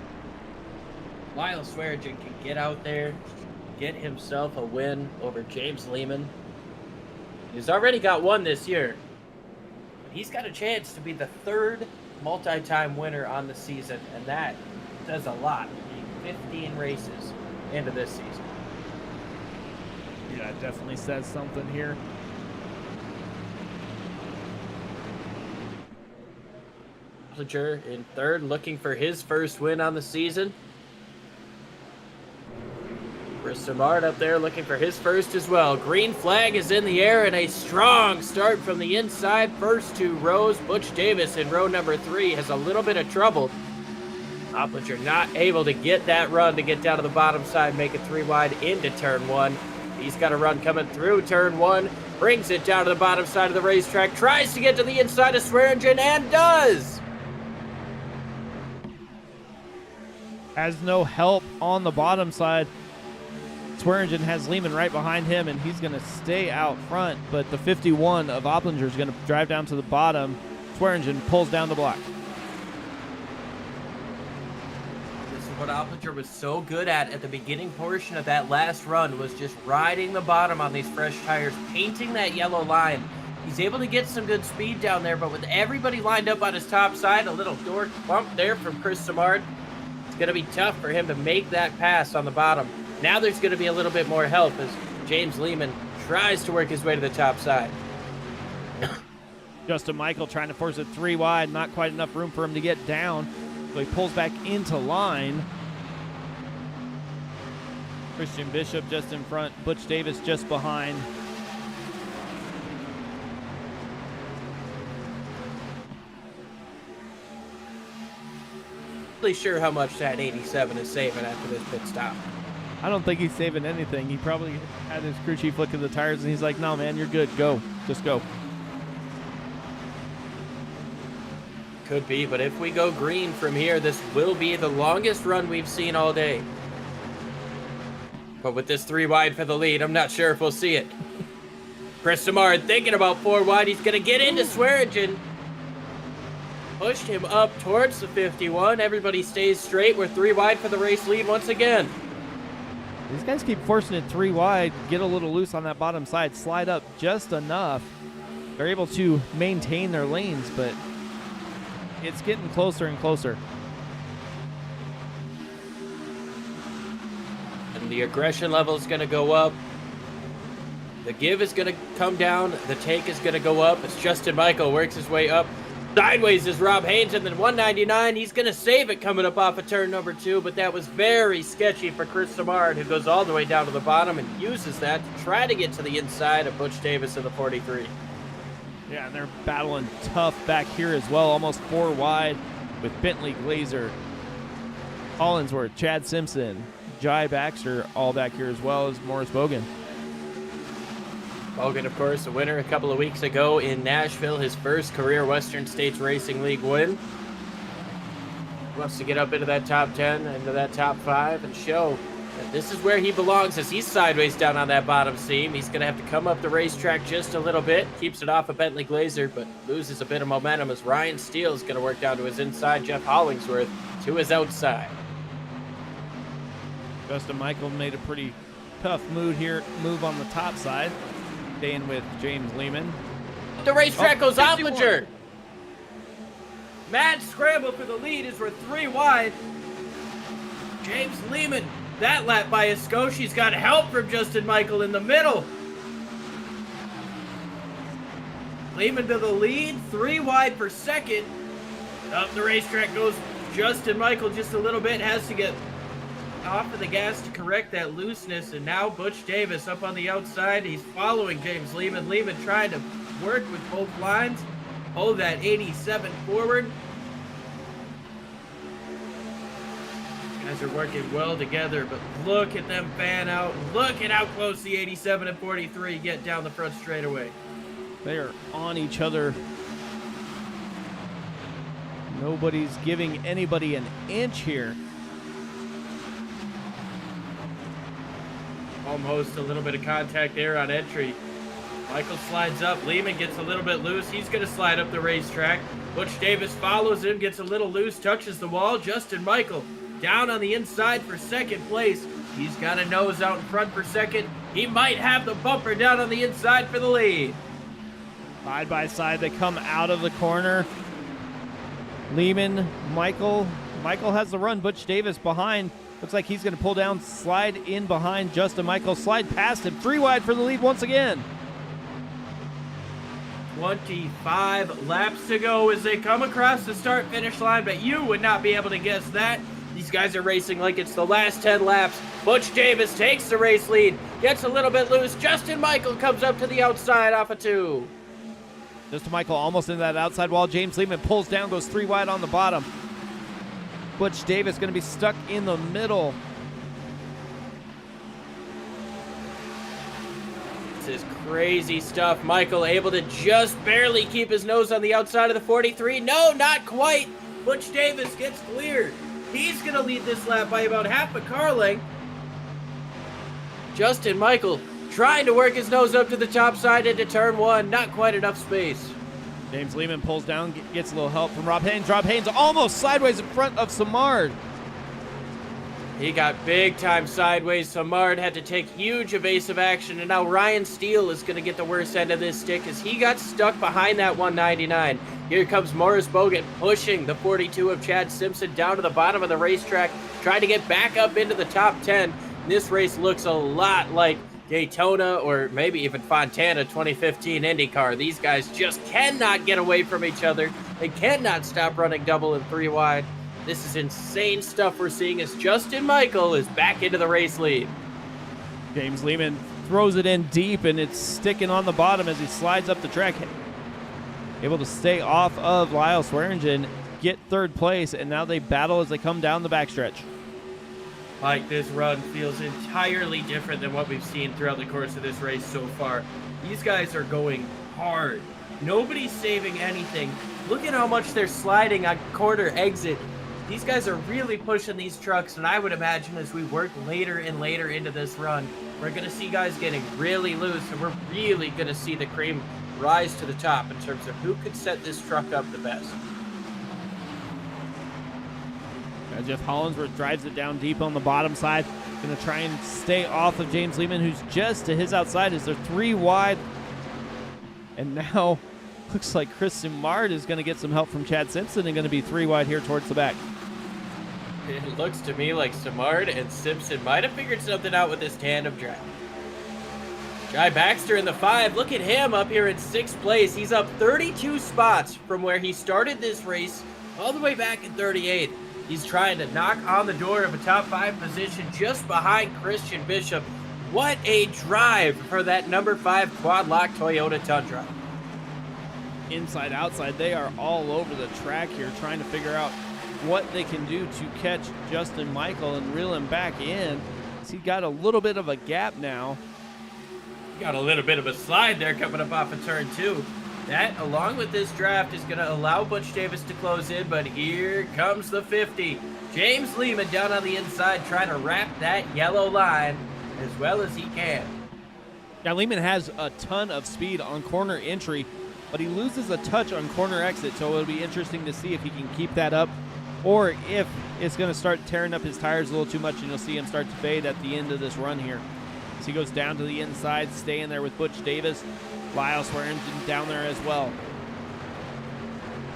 S3: Lyle Swearingen can get out there, get himself a win over James Lehman. He's already got one this year. But he's got a chance to be the third multi-time winner on the season, and that says a lot, being 15 races into this season.
S1: Yeah, it definitely says something here.
S3: In third, looking for his first win on the season. Chris Simard up there looking for his first as well. Green flag is in the air and a strong start from the inside. First 2 rows. Butch Davis in row number 3 has a little bit of trouble. Opplinger not able to get that run to get down to the bottom side, make it 3 wide into turn 1. He's got a run coming through turn 1, brings it down to the bottom side of the racetrack, tries to get to the inside of Swearingen and does!
S1: Has no help on the bottom side. Swearingen has Lehman right behind him, and he's going to stay out front, but the 51 of Opplinger is going to drive down to the bottom. Swearingen pulls down the block.
S3: This is what Opplinger was so good at the beginning portion of that last run, was just riding the bottom on these fresh tires, painting that yellow line. He's able to get some good speed down there, but with everybody lined up on his top side, a little door bump there from Chris Simard. It's going to be tough for him to make that pass on the bottom. Now there's going to be a little bit more help as James Lehman tries to work his way to the top side.
S1: Justin Michael trying to force it 3 wide, not quite enough room for him to get down, so he pulls back into line. Christian Bishop just in front, Butch Davis just behind.
S3: Really sure how much that 87 is saving after this pit stop.
S1: I don't think he's saving anything. He probably had his crew chief look at the tires and he's like, no, man, you're good. Go. Just go.
S3: Could be, but if we go green from here, this will be the longest run we've seen all day. But with this 3 wide for the lead, I'm not sure if we'll see it. Chris Simard thinking about 4 wide. He's going to get into Swearingen. Pushed him up towards the 51. Everybody stays straight. We're 3 wide for the race lead once again.
S1: These guys keep forcing it 3 wide, get a little loose on that bottom side, slide up just enough. They're able to maintain their lanes, but it's getting closer and closer.
S3: And the aggression level is going to go up. The give is going to come down. The take is going to go up. As Justin Michael works his way up. Sideways is Rob Haynes, and then 199. He's going to save it coming up off of turn number 2, but that was very sketchy for Chris Simard, who goes all the way down to the bottom and uses that to try to get to the inside of Butch Davis in the 43.
S1: Yeah, and they're battling tough back here as well, almost 4 wide with Bentley Glazer, Collinsworth, Chad Simpson, Jai Baxter all back here as well as Morris Bogan.
S3: Bogan, of course, a winner a couple of weeks ago in Nashville, his first career Western States Racing League win. Wants to get up into that top 10, into that top 5, and show that this is where he belongs as he's sideways down on that bottom seam. He's going to have to come up the racetrack just a little bit. Keeps it off of Bentley Glazer, but loses a bit of momentum as Ryan Steele is going to work down to his inside. Jeff Hollingsworth to his outside.
S1: Justin Michael made a pretty tough move on the top side. Staying with James Lehman.
S3: The racetrack goes Opplinger. Mad scramble for the lead as we're 3 wide. James Lehman, that lap by a skosh. He's got help from Justin Michael in the middle. Lehman to the lead, 3 wide for second. Up the racetrack goes Justin Michael just a little bit, has to get off of the gas to correct that looseness, and now Butch Davis up on the outside. He's following James Lehman. Lehman trying to work with both lines, hold that 87 forward. Guys are working well together, but look at them fan out. Look at how close the 87 and 43 get down the front straightaway.
S1: They are on each other. Nobody's giving anybody an inch here.
S3: Almost a little bit of contact there on entry. Michael slides up. Lehman gets a little bit loose. He's going to slide up the racetrack. Butch Davis follows him, gets a little loose, touches the wall. Justin Michael down on the inside for second place. He's got a nose out in front for second. He might have the bumper down on the inside for the lead.
S1: Side by side, they come out of the corner. Lehman, Michael. Michael has the run. Butch Davis behind. Looks like he's going to pull down, slide in behind Justin Michael, slide past him. 3 wide for the lead once again.
S3: 25 laps to go as they come across the start-finish line, but you would not be able to guess that. These guys are racing like it's the last 10 laps. Butch Davis takes the race lead, gets a little bit loose. Justin Michael comes up to the outside off of 2.
S1: Justin Michael almost in that outside wall. James Lehman pulls down, goes 3 wide on the bottom. Butch Davis going to be stuck in the middle.
S3: This is crazy stuff. Michael able to just barely keep his nose on the outside of the 43. No, not quite. Butch Davis gets cleared. He's going to lead this lap by about half a car length. Justin Michael trying to work his nose up to the top side into turn 1. Not quite enough space.
S1: James Lehman pulls down, gets a little help from Rob Haynes. Rob Haynes almost sideways in front of Samard.
S3: He got big time sideways. Samard had to take huge evasive action, and now Ryan Steele is going to get the worst end of this stick as he got stuck behind that 199. Here comes Morris Bogan pushing the 42 of Chad Simpson down to the bottom of the racetrack, trying to get back up into the top 10. This race looks a lot like Daytona or maybe even Fontana 2015 IndyCar. These guys just cannot get away from each other. They cannot stop running double and 3 wide. This is insane stuff we're seeing as Justin Michael is back into the race lead.
S1: James Lehman throws it in deep, and it's sticking on the bottom as he slides up the track. Able to stay off of Lyle Swearingen, get 3rd place, and now they battle as they come down the backstretch.
S3: Like, this run feels entirely different than what we've seen throughout the course of this race so far. These guys are going hard. Nobody's saving anything. Look at how much they're sliding on corner exit. These guys are really pushing these trucks, and I would imagine as we work later and later into this run, we're going to see guys getting really loose, and we're really going to see the cream rise to the top in terms of who could set this truck up the best.
S1: Jeff Hollinsworth drives it down deep on the bottom side. Going to try and stay off of James Lehman, who's just to his outside as they're 3 wide. And now looks like Chris Simard is going to get some help from Chad Simpson and going to be 3 wide here towards the back.
S3: It looks to me like Simard and Simpson might have figured something out with this tandem drive. Jai Baxter in the 5. Look at him up here in 6th place. He's up 32 spots from where he started this race all the way back in 38th. He's trying to knock on the door of a top 5 position just behind Christian Bishop. What a drive for that number 5 quad lock Toyota Tundra.
S1: Inside, outside, they are all over the track here trying to figure out what they can do to catch Justin Michael and reel him back in. He got a little bit of a gap now.
S3: Got a little bit of a slide there coming up off of turn 2. That, along with this draft, is going to allow Butch Davis to close in, but here comes the 50. James Lehman down on the inside trying to wrap that yellow line as well as he can.
S1: Now, Lehman has a ton of speed on corner entry, but he loses a touch on corner exit, so it'll be interesting to see if he can keep that up or if it's going to start tearing up his tires a little too much, and you'll see him start to fade at the end of this run here. So he goes down to the inside, staying there with Butch Davis. Lyle Swearingen down there as well.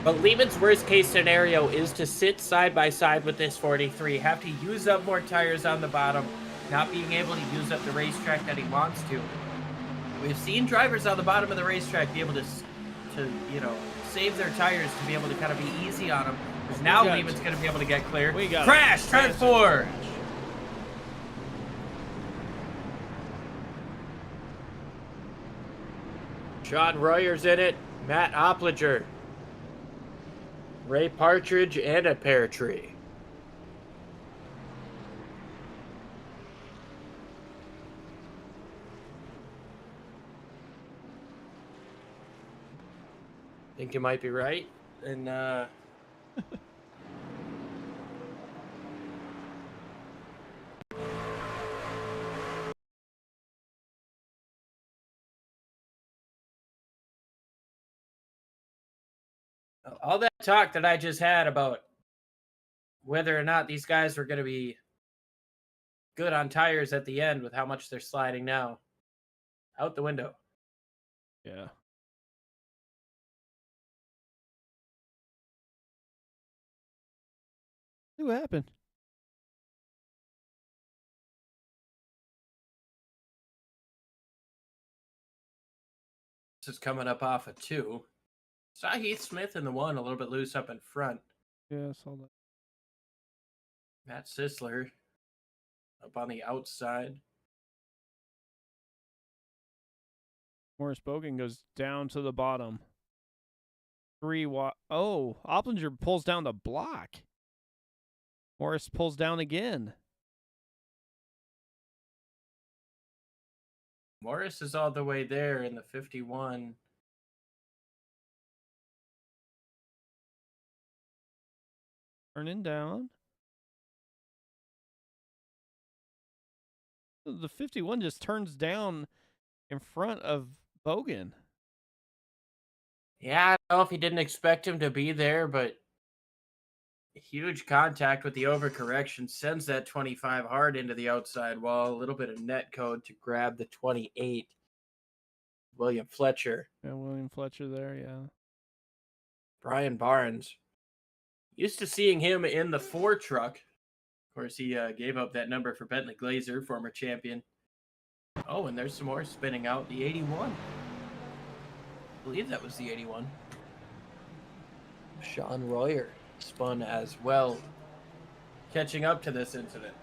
S3: But Lehman's worst case scenario is to sit side by side with this 43, have to use up more tires on the bottom, not being able to use up the racetrack that he wants to. We've seen drivers on the bottom of the racetrack be able to save their tires to be able to kind of be easy on them. Because now Lehman's going to be able to get clear. Crash, turn 4. Sean Royer's in it, Matt Oplinger, Ray Partridge, and a pear tree. Think you might be right, and All that talk that I just had about whether or not these guys were going to be good on tires at the end with how much they're sliding now, out the window.
S1: Yeah. See what happened.
S3: This is coming up off a 2. Saw Heath Smith in the 1, a little bit loose up in front.
S1: Yeah, I saw that.
S3: Matt Sisler up on the outside.
S1: Morris Bogan goes down to the bottom. 3 watt. Oh, Opplinger pulls down the block. Morris pulls down again.
S3: Morris is all the way there in the 51.
S1: Turning down. The 51 just turns down in front of Bogan.
S3: Yeah, I don't know if he didn't expect him to be there, but huge contact with the overcorrection sends that 25 hard into the outside wall. A little bit of net code to grab the 28. William Fletcher.
S1: Yeah, William Fletcher there, yeah.
S3: Brian Barnes. Used to seeing him in the 4 truck. Of course, he gave up that number for Bentley Glazer, former champion. Oh, and there's some more spinning out. The 81. I believe that was the 81. Sean Royer spun as well, catching up to this incident.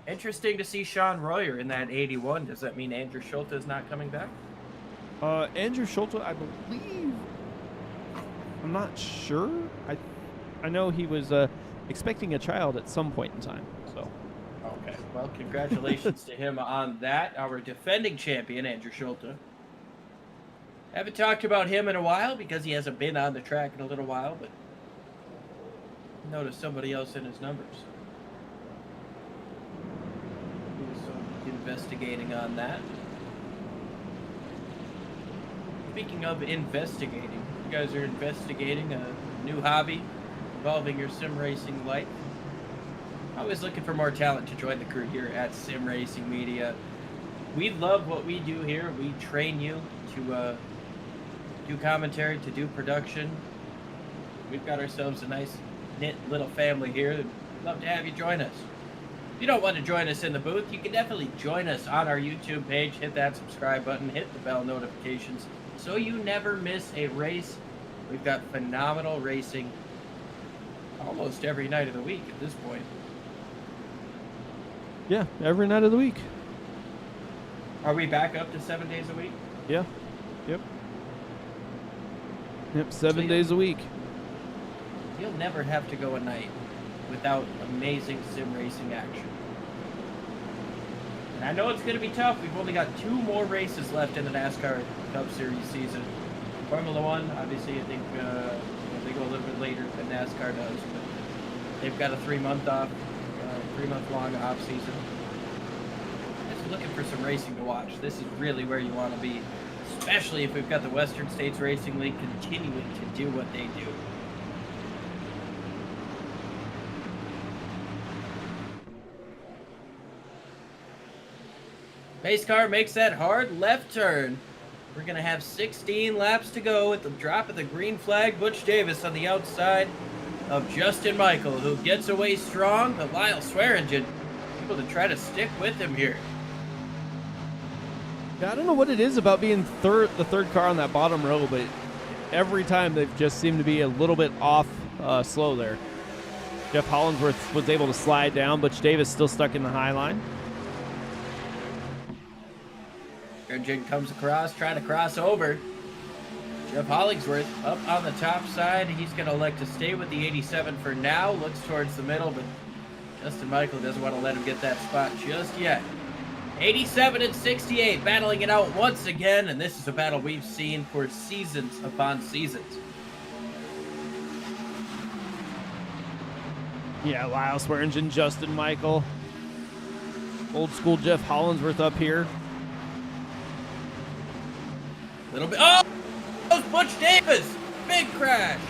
S3: Interesting to see Sean Royer in that 81. Does that mean Andrew Schulte is not coming back?
S1: Andrew Schulte, I believe. I'm not sure. I know he was expecting a child at some point in time. So.
S3: Okay. Well, congratulations to him on that. Our defending champion, Andrew Schulte. Haven't talked about him in a while because he hasn't been on the track in a little while, but noticed somebody else in his numbers. He was investigating on that. Speaking of investigating, you guys are investigating a new hobby involving your sim racing life. Always looking for more talent to join the crew here at Sim Racing Media. We love what we do here. We train you to do commentary, to do production. We've got ourselves a nice knit little family here. We'd love to have you join us. If you don't want to join us in the booth, you can definitely join us on our YouTube page. Hit that subscribe button, hit the bell notifications so you never miss a race. We've got phenomenal racing almost every night of the week at this point.
S1: Yeah, every night of the week.
S3: Are we back up to 7 days a week?
S1: Yeah. Yep. Yep, 7 days a week.
S3: You'll never have to go a night without amazing sim racing action. And I know it's going to be tough. We've only got 2 more races left in the NASCAR Cup Series season. Formula One, obviously, I think they go a little bit later than NASCAR does, but they've got a 3-month off, 3-month-long off season. Just looking for some racing to watch. This is really where you want to be, especially if we've got the Western States Racing League continuing to do what they do. Pace car makes that hard left turn. We're going to have 16 laps to go at the drop of the green flag. Butch Davis on the outside of Justin Michael, who gets away strong, but Lyle Swearingen able to try to stick with him here.
S1: Yeah, I don't know what it is about being the third car on that bottom row, but every time they just seem to be a little bit off slow there. Jeff Hollingsworth was able to slide down. Butch Davis still stuck in the high line.
S3: Jig comes across, trying to cross over. Jeff Hollingsworth up on the top side. He's going to elect to stay with the 87 for now. Looks towards the middle, but Justin Michael doesn't want to let him get that spot just yet. 87 and 68 battling it out once again, and this is a battle we've seen for seasons upon seasons.
S1: Yeah, Lyle Swearingen, Justin Michael. Old school Jeff Hollingsworth up here.
S3: Little bit. Oh! Butch Davis! Big crash!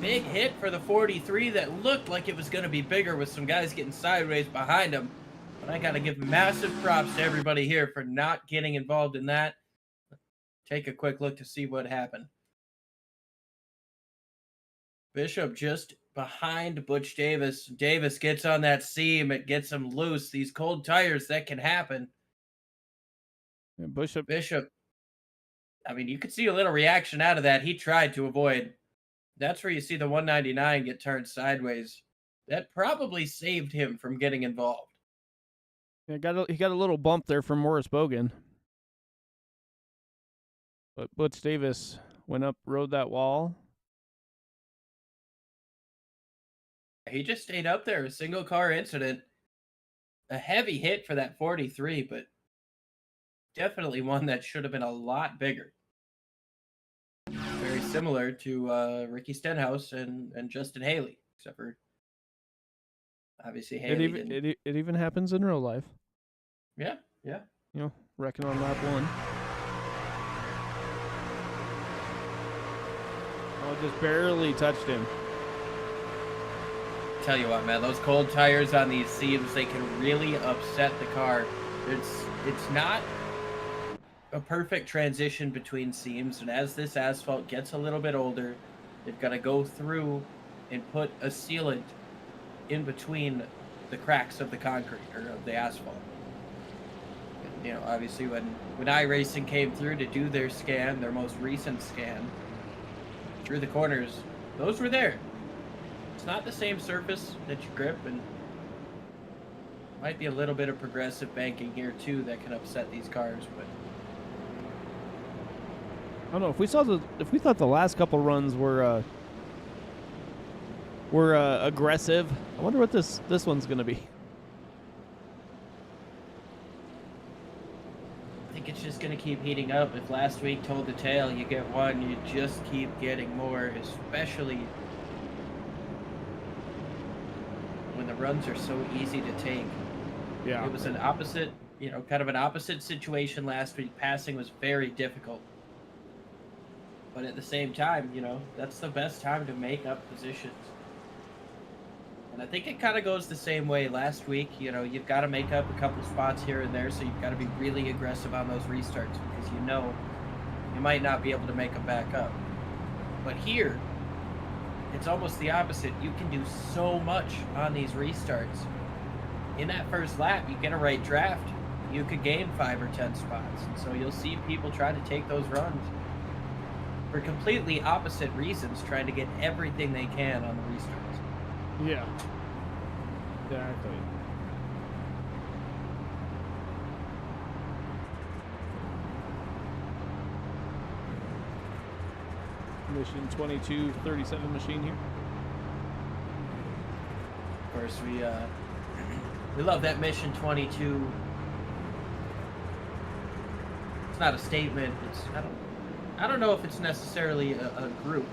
S4: big hit for the 43 that looked like it was going to be bigger with some guys getting sideways behind him. But I got to give massive props to everybody here for not getting involved in that. Take a quick look to see what happened. Bishop just behind Butch Davis. Davis gets on that seam. It gets him loose. These cold tires, that can happen.
S1: And
S4: Bishop, I mean, you could see a little reaction out of that. He tried to avoid. That's where you see the 199 get turned sideways. That probably saved him from getting involved.
S1: Yeah, he got a little bump there from Morris Bogan. But Butch Davis went up, rode that wall.
S4: He just stayed up there. A single car incident. A heavy hit for that 43, but definitely one that should have been a lot bigger. Very similar to Ricky Stenhouse and Justin Haley, except for obviously Haley.
S1: It even happens in real life.
S4: Yeah.
S1: You know, wrecking on lap 1. Oh, it just barely touched him.
S4: Tell you what, man, those cold tires on these seams, they can really upset the car. It's not a perfect transition between seams, and as this asphalt gets a little bit older, they've got to go through and put a sealant in between the cracks of the concrete or of the asphalt. And, you know, obviously when iRacing came through to do their scan, their most recent scan through the corners, those were there. It's not the same surface that you grip, and might be a little bit of progressive banking here too that can upset these cars. But
S1: I don't know if we thought the last couple runs were aggressive. I wonder what this one's gonna be.
S4: I think it's just gonna keep heating up. If last week told the tale, you get one, you just keep getting more, especially when the runs are so easy to take.
S1: Yeah.
S4: It was an opposite, kind of an opposite situation last week. Passing was very difficult. But at the same time, that's the best time to make up positions. And I think it kind of goes the same way last week. You've got to make up a couple spots here and there, so you've got to be really aggressive on those restarts because you might not be able to make them back up. But here, it's almost the opposite. You can do so much on these restarts. In that first lap, you get a right draft, you could gain 5 or 10 spots. And so you'll see people try to take those runs for completely opposite reasons, trying to get everything they can on the restarts.
S1: Yeah. Exactly. Mission 2237 machine here.
S4: Of course, we love that Mission 22. It's not a statement. I don't know if it's necessarily a group,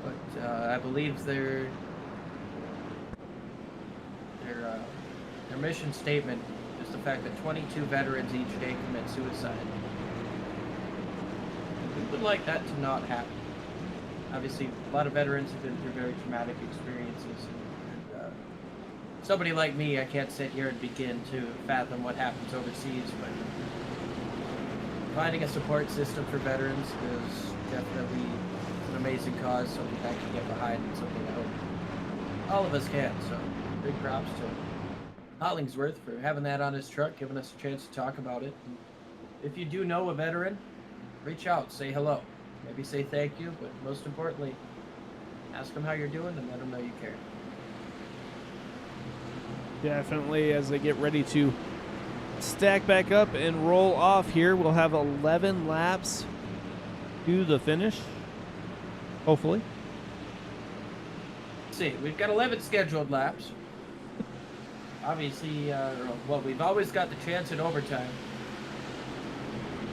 S4: but I believe their mission statement is the fact that 22 veterans each day commit suicide. We would like that to not happen. Obviously, a lot of veterans have been through very traumatic experiences. And somebody like me, I can't sit here and begin to fathom what happens overseas, but finding a support system for veterans is definitely an amazing cause, something I can get behind, and something I hope all of us can. So, big props to Hollingsworth for having that on his truck, giving us a chance to talk about it. And if you do know a veteran, reach out, say hello. Maybe say thank you, but most importantly, ask them how you're doing and let them know you care.
S1: Definitely, as they get ready to stack back up and roll off here, we'll have 11 laps to the finish, hopefully.
S4: Let's see, we've got 11 scheduled laps. Obviously, we've always got the chance in overtime.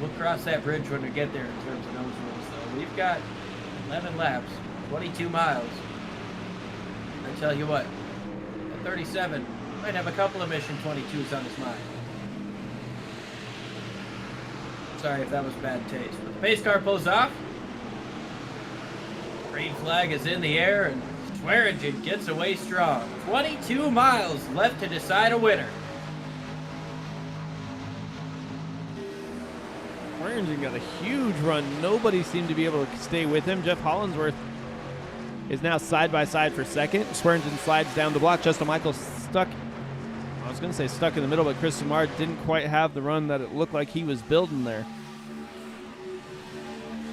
S4: We'll cross that bridge when we get there in terms of those rules, though. We've got 11 laps, 22 miles. I tell you what, at 37, might have a couple of Mission 22s on his mind. Sorry if that was bad taste. But the pace car pulls off. Green flag is in the air, and Swearingen gets away strong. 22 miles left to decide a winner.
S1: Swearingen got a huge run. Nobody seemed to be able to stay with him. Jeff Hollinsworth is now side by side for second. Swearingen slides down the block. Justin Michael stuck. I was going to say stuck in the middle, but Chris Samard didn't quite have the run that it looked like he was building there.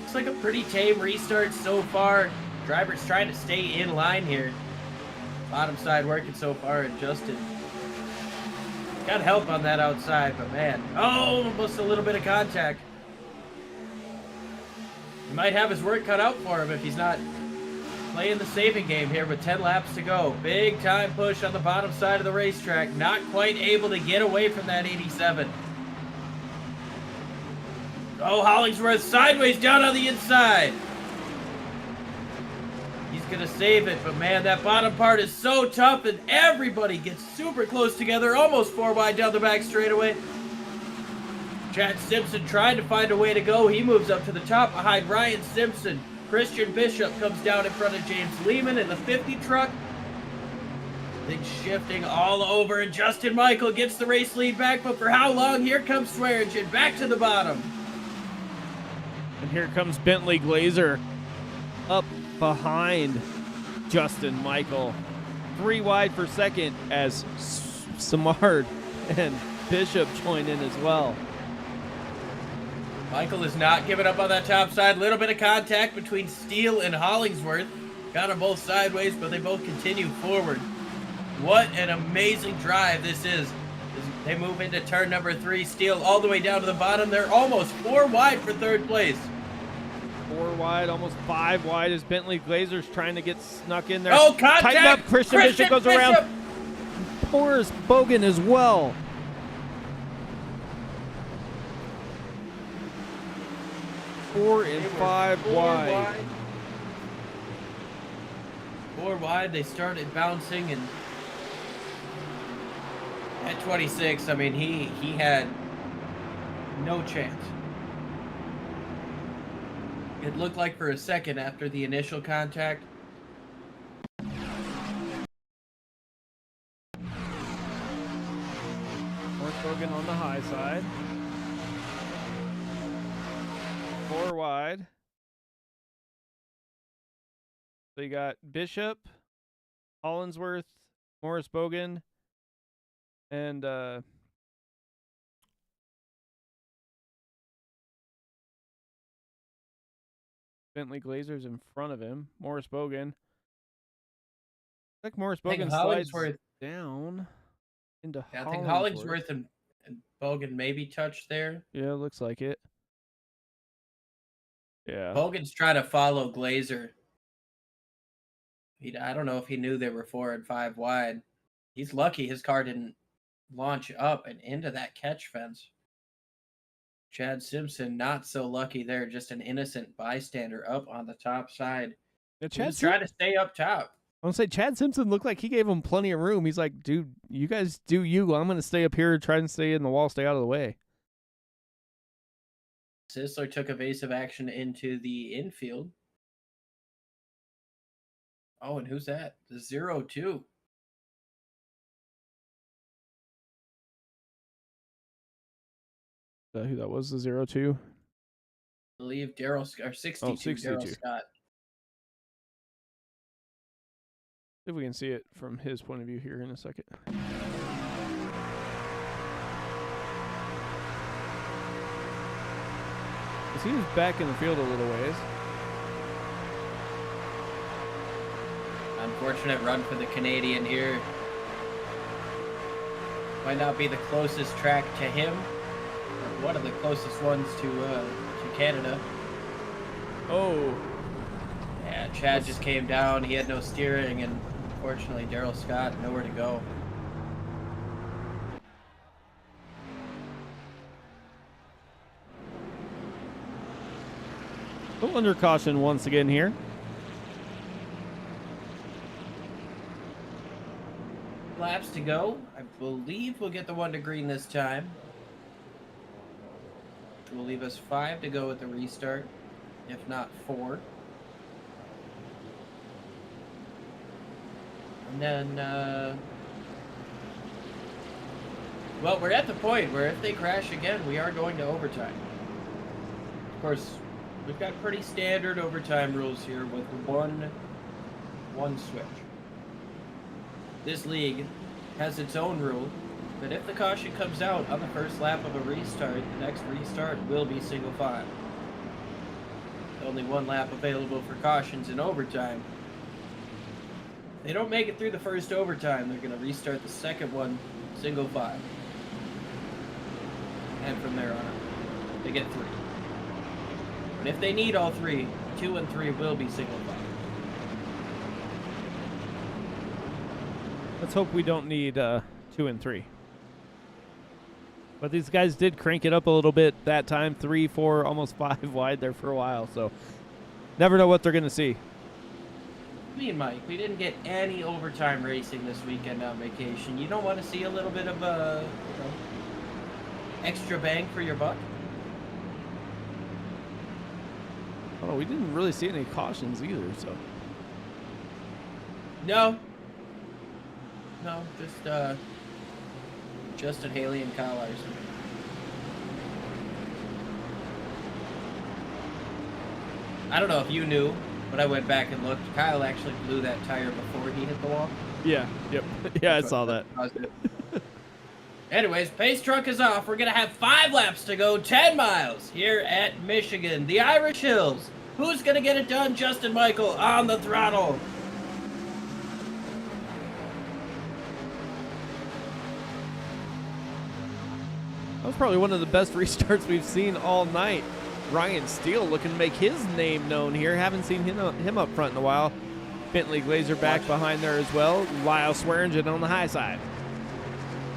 S4: Looks like a pretty tame restart so far. Drivers trying to stay in line here. Bottom side working so far, and Justin got help on that outside, but man, oh, almost a little bit of contact. He might have his work cut out for him if he's not playing the saving game here with 10 laps to go. Big time push on the bottom side of the racetrack. Not quite able to get away from that 87. Oh, Hollingsworth sideways down on the inside. He's going to save it, but man, that bottom part is so tough, and everybody gets super close together, almost 4 wide down the back straightaway. Chad Simpson trying to find a way to go. He moves up to the top behind Ryan Simpson. Christian Bishop comes down in front of James Lehman in the 50 truck. Things shifting all over, and Justin Michael gets the race lead back, but for how long? Here comes Swearingen back to the bottom.
S1: And here comes Bentley Glazer up behind Justin Michael. 3 wide for second as Samard and Bishop join in as well.
S4: Michael is not giving up on that top side. Little bit of contact between Steele and Hollingsworth. Got them both sideways, but they both continue forward. What an amazing drive this is. They move into turn number 3. Steele all the way down to the bottom. They're almost 4 wide for third place.
S1: 4 wide, almost 5 wide as Bentley Glazer's trying to get snuck in there.
S4: Oh, contact!
S1: Tighten up. Christian Bishop goes around. Boris Bogan as well. Four and 5 wide.
S4: 4 wide. They started bouncing, and at 26, I mean, he had no chance. It looked like for a second after the initial contact.
S1: Boris Bogan on the high side. 4 wide. So you got Bishop, Hollinsworth, Morris Bogan, and Bentley Glazer's in front of him. Morris Bogan. Like Morris Bogan slides down into
S4: I think Hollingsworth and Bogan maybe touched there.
S1: Yeah, looks like it. Yeah.
S4: Bogan's trying to follow Glazer. I don't know if he knew they were 4 and 5 wide. He's lucky his car didn't launch up and into that catch fence. Chad Simpson not so lucky there, just an innocent bystander up on the top side.
S1: Yeah,
S4: He's trying to stay up top.
S1: I want to say Chad Simpson looked like he gave him plenty of room. He's like, dude, you guys do you. I'm going to stay up here, try and stay in the wall, stay out of the way.
S4: Sisler took evasive action into the infield. Oh, and who's that? The 0-2.
S1: Who that was, the 0-2?
S4: I believe Daryl Scott, or 62.
S1: 62.
S4: Daryl Scott.
S1: See if we can see it from his point of view here in a second. He was back in the field a little ways.
S4: Unfortunate run for the Canadian here. Might not be the closest track to him, or one of the closest ones to Canada.
S1: Oh.
S4: Yeah, Chad just came down. He had no steering, and unfortunately, Daryl Scott nowhere to go.
S1: Still under caution once again here.
S4: Laps to go. I believe we'll get the 1 to green this time. Which will leave us 5 to go at the restart, if not 4. And then, well, we're at the point where if they crash again, we are going to overtime. Of course, we've got pretty standard overtime rules here with one switch. This league has its own rule that if the caution comes out on the first lap of a restart, the next restart will be single file. Only one lap available for cautions in overtime. If they don't make it through the first overtime, they're going to restart the second one single file. And from there on, they get 3. But if they need all 3, 2 and 3 will be single file.
S5: Let's hope we don't need 2 and 3. But these guys did crank it up a little bit that time, 3, 4, almost 5 wide there for a while. So never know what they're going to see.
S4: Me and Mike, we didn't get any overtime racing this weekend on vacation. You don't want to see a little bit of extra bang for your buck?
S5: Oh, we didn't really see any cautions either, so.
S4: No, just Justin Haley and Kyle Larson. I don't know if you knew, but I went back and looked. Kyle actually blew that tire before he hit the wall.
S5: Yeah, yep. Yeah, I saw that.
S4: Anyways, pace truck is off. We're going to have 5 laps to go, 10 miles here at Michigan, the Irish Hills. Who's going to get it done? Justin Michael on the throttle.
S5: That was probably one of the best restarts we've seen all night. Ryan Steele looking to make his name known here. Haven't seen him up front in a while. Bentley Glazer back behind there as well. Lyle Swearingen on the high side.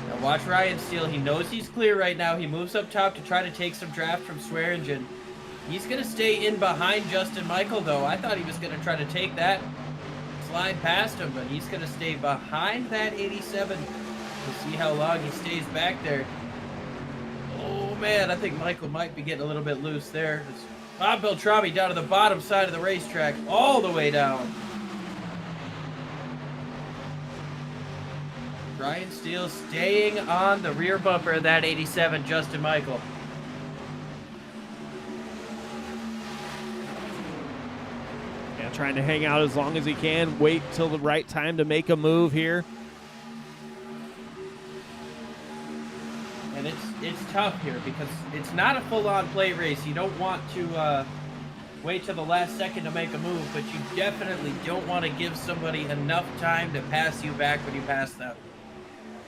S4: Now watch Ryan Steele. He knows he's clear right now. He moves up top to try to take some draft from Swearingen. He's going to stay in behind Justin Michael, though. I thought he was going to try to take that, slide past him, but he's going to stay behind that 87. We'll see how long he stays back there. Oh, man, I think Michael might be getting a little bit loose there. It's Bob Beltrami down to the bottom side of the racetrack, all the way down. Ryan Steele staying on the rear bumper of that 87, Justin Michael.
S5: Yeah, trying to hang out as long as he can. Wait till the right time to make a move here.
S4: And it's tough here because it's not a full-on plate race. You don't want to wait till the last second to make a move, but you definitely don't want to give somebody enough time to pass you back when you pass them.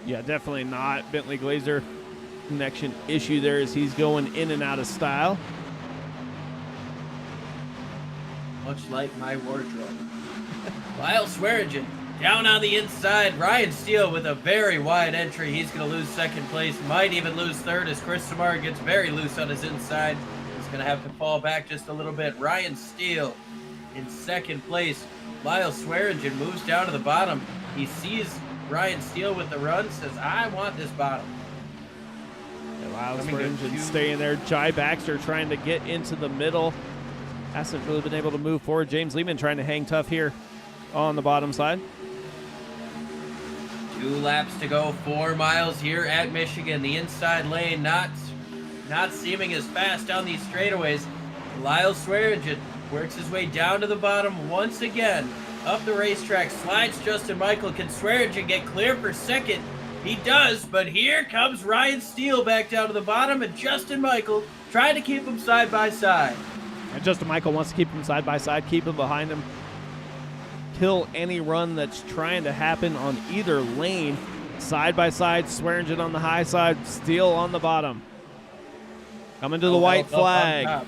S5: Yeah, definitely not. Bentley Glazer connection issue there as he's going in and out of style.
S4: Much like my wardrobe. Lyle Swearingen down on the inside. Ryan Steele with a very wide entry. He's going to lose second place. Might even lose third as Chris Samar gets very loose on his inside. He's going to have to fall back just a little bit. Ryan Steele in second place. Lyle Swearingen moves down to the bottom. He sees Ryan Steele with the run, says, I want this bottom.
S5: Yeah, Lyle Swearingen staying there. Jai Baxter trying to get into the middle. Hasn't really been able to move forward. James Lehman trying to hang tough here on the bottom side.
S4: 2 laps to go, 4 miles here at Michigan. The inside lane not seeming as fast down these straightaways. Lyle Swearingen works his way down to the bottom once again. Up the racetrack, slides Justin Michael. Can Swearingen get clear for second? He does, but here comes Ryan Steele back down to the bottom, and Justin Michael trying to keep them side by side.
S5: And Justin Michael wants to keep him side by side, keep him behind him. Kill any run that's trying to happen on either lane. Side by side, Swearingen on the high side, Steele on the bottom. Coming to the white flag.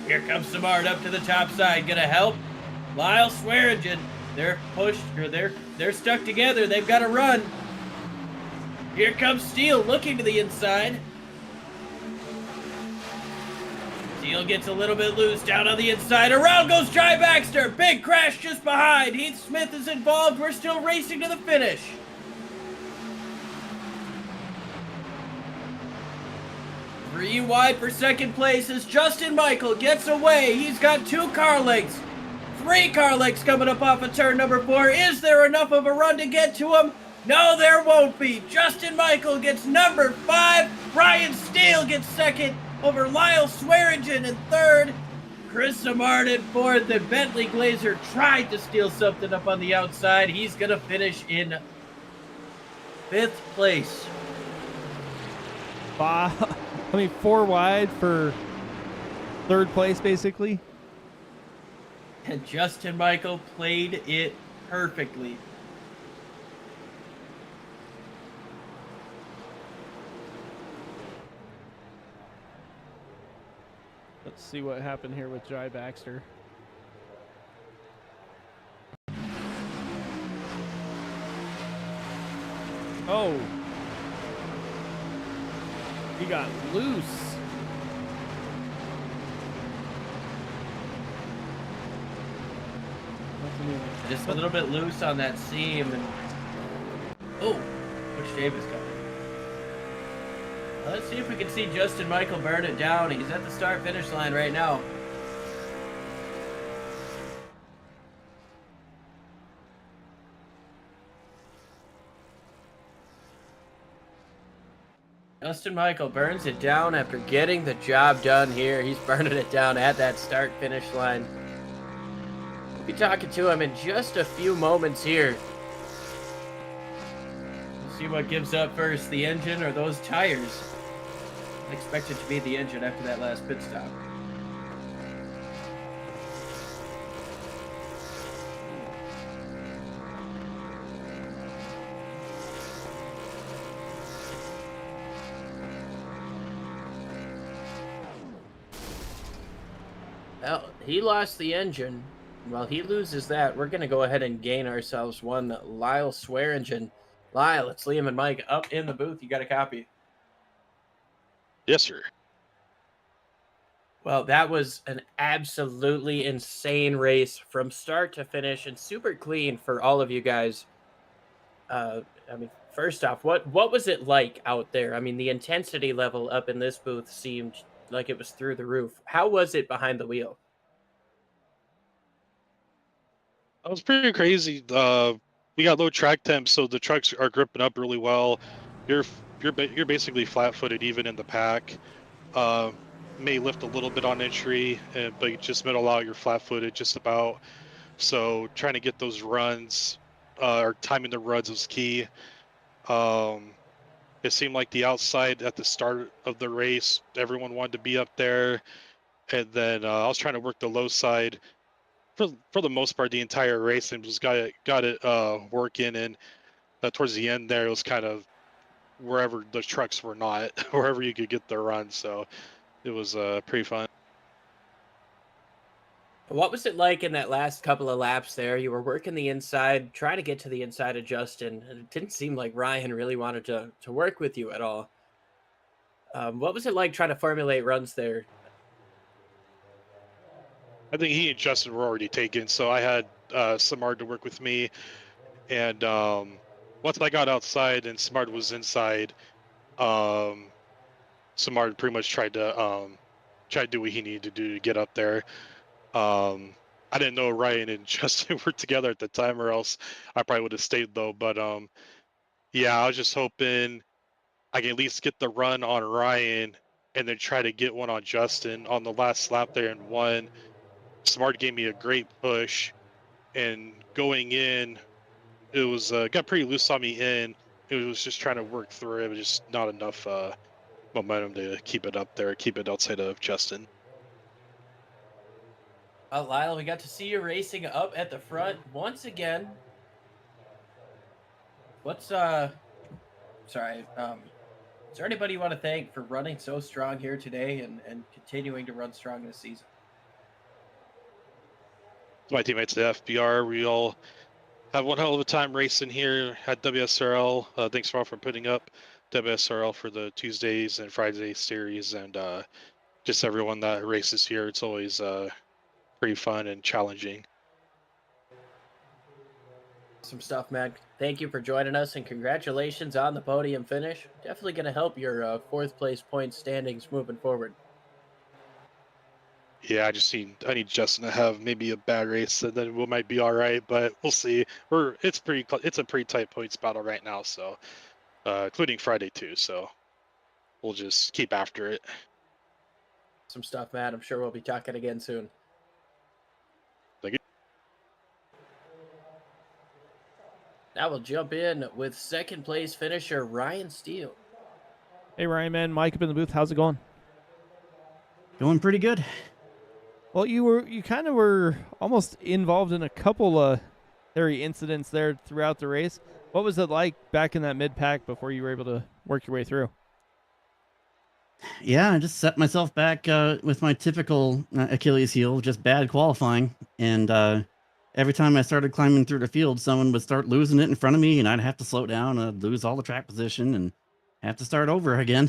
S4: Here comes Samard up to the top side. Gonna help Lyle Swearingen. They're pushed, or they're stuck together. They've got to run. Here comes Steele looking to the inside. Steele gets a little bit loose down on the inside. Around goes Jai Baxter. Big crash just behind. Heath Smith is involved. We're still racing to the finish. Three wide for second place as Justin Michael gets away. He's got 2 car lengths 3 car lengths coming up off of turn number 4. Is there enough of a run to get to him? No, there won't be. Justin Michael gets number 5. Ryan Steele gets second over Lyle Swearingen in third. Chris Samard in fourth, and Bentley Glazer tried to steal something up on the outside. He's going to finish in 5th place.
S5: 4 wide for 3rd place, basically.
S4: And Justin Michael played it perfectly.
S5: Let's see what happened here with Jai Baxter. Oh. He got loose.
S4: Just a little bit loose on that seam. And oh, Butch Davis coming. Let's see if we can see Justin Michael burn it down. He's at the start-finish line right now. Justin Michael burns it down after getting the job done here. He's burning it down at that start-finish line. We'll be talking to him in just a few moments here. We'll see what gives up first, the engine or those tires. I expect it to be the engine after that last pit stop. Well, he lost the engine. While he loses that, we're going to go ahead and gain ourselves one Lyle Swearingen. Lyle, it's Liam and Mike up in the booth. You got a copy?
S6: Yes, sir.
S3: Well, that was an absolutely insane race from start to finish and super clean for all of you guys. First off, what was it like out there? I mean, the intensity level up in this booth seemed like it was through the roof. How was it behind the wheel?
S6: That was pretty crazy. We got low track temps, so the trucks are gripping up really well. You're basically flat-footed even in the pack. May lift a little bit on entry, but you just middle out, you're flat-footed just about. So trying to get those runs, or timing the runs was key. It seemed like the outside at the start of the race, everyone wanted to be up there, and then I was trying to work the low side. For the most part, the entire race and just got it working, and towards the end there, it was kind of wherever the trucks were not, wherever you could get the run. So it was pretty fun.
S3: What was it like in that last couple of laps there? You were working the inside, trying to get to the inside of Justin, and it didn't seem like Ryan really wanted to work with you at all. What was it like trying to formulate runs there?
S6: I think he and Justin were already taken, so I had Samard to work with me. And once I got outside and Samard was inside, Samard pretty much tried to do what he needed to do to get up there. I didn't know Ryan and Justin were together at the time, or else I probably would have stayed though. But yeah, I was just hoping I can at least get the run on Ryan and then try to get one on Justin on the last lap there and one. Smart gave me a great push, and going in, it was got pretty loose on me in. It was just trying to work through it. It was just not enough momentum to keep it up there, keep it outside of Justin.
S4: Lyle, we got to see you racing up at the front once again. Is there anybody you want to thank for running so strong here today and continuing to run strong this season?
S6: My teammates at FBR, we all have one hell of a time racing here at WSRL. Thanks for all for putting up WSRL for the Tuesdays and Friday series, and just everyone that races here. It's always pretty fun and challenging.
S3: Some stuff, man. Thank you for joining us, and congratulations on the podium finish. Definitely going to help your 4th place point standings moving forward.
S6: Yeah, I need Justin to have maybe a bad race, and then we might be all right. But we'll see. It's a pretty tight points battle right now, so including Friday too. So we'll just keep after it.
S3: Some stuff, Matt. I'm sure we'll be talking again soon.
S6: Thank you.
S3: Now we'll jump in with second place finisher Ryan Steele.
S5: Hey, Ryan, man. Mike up in the booth. How's it going?
S7: Going pretty good.
S5: Well, you kind of were almost involved in a couple of hairy incidents there throughout the race. What was it like back in that mid-pack before you were able to work your way through?
S7: Yeah, I just set myself back with my typical Achilles heel, just bad qualifying. And every time I started climbing through the field, someone would start losing it in front of me, and I'd have to slow down, lose all the track position, and have to start over again.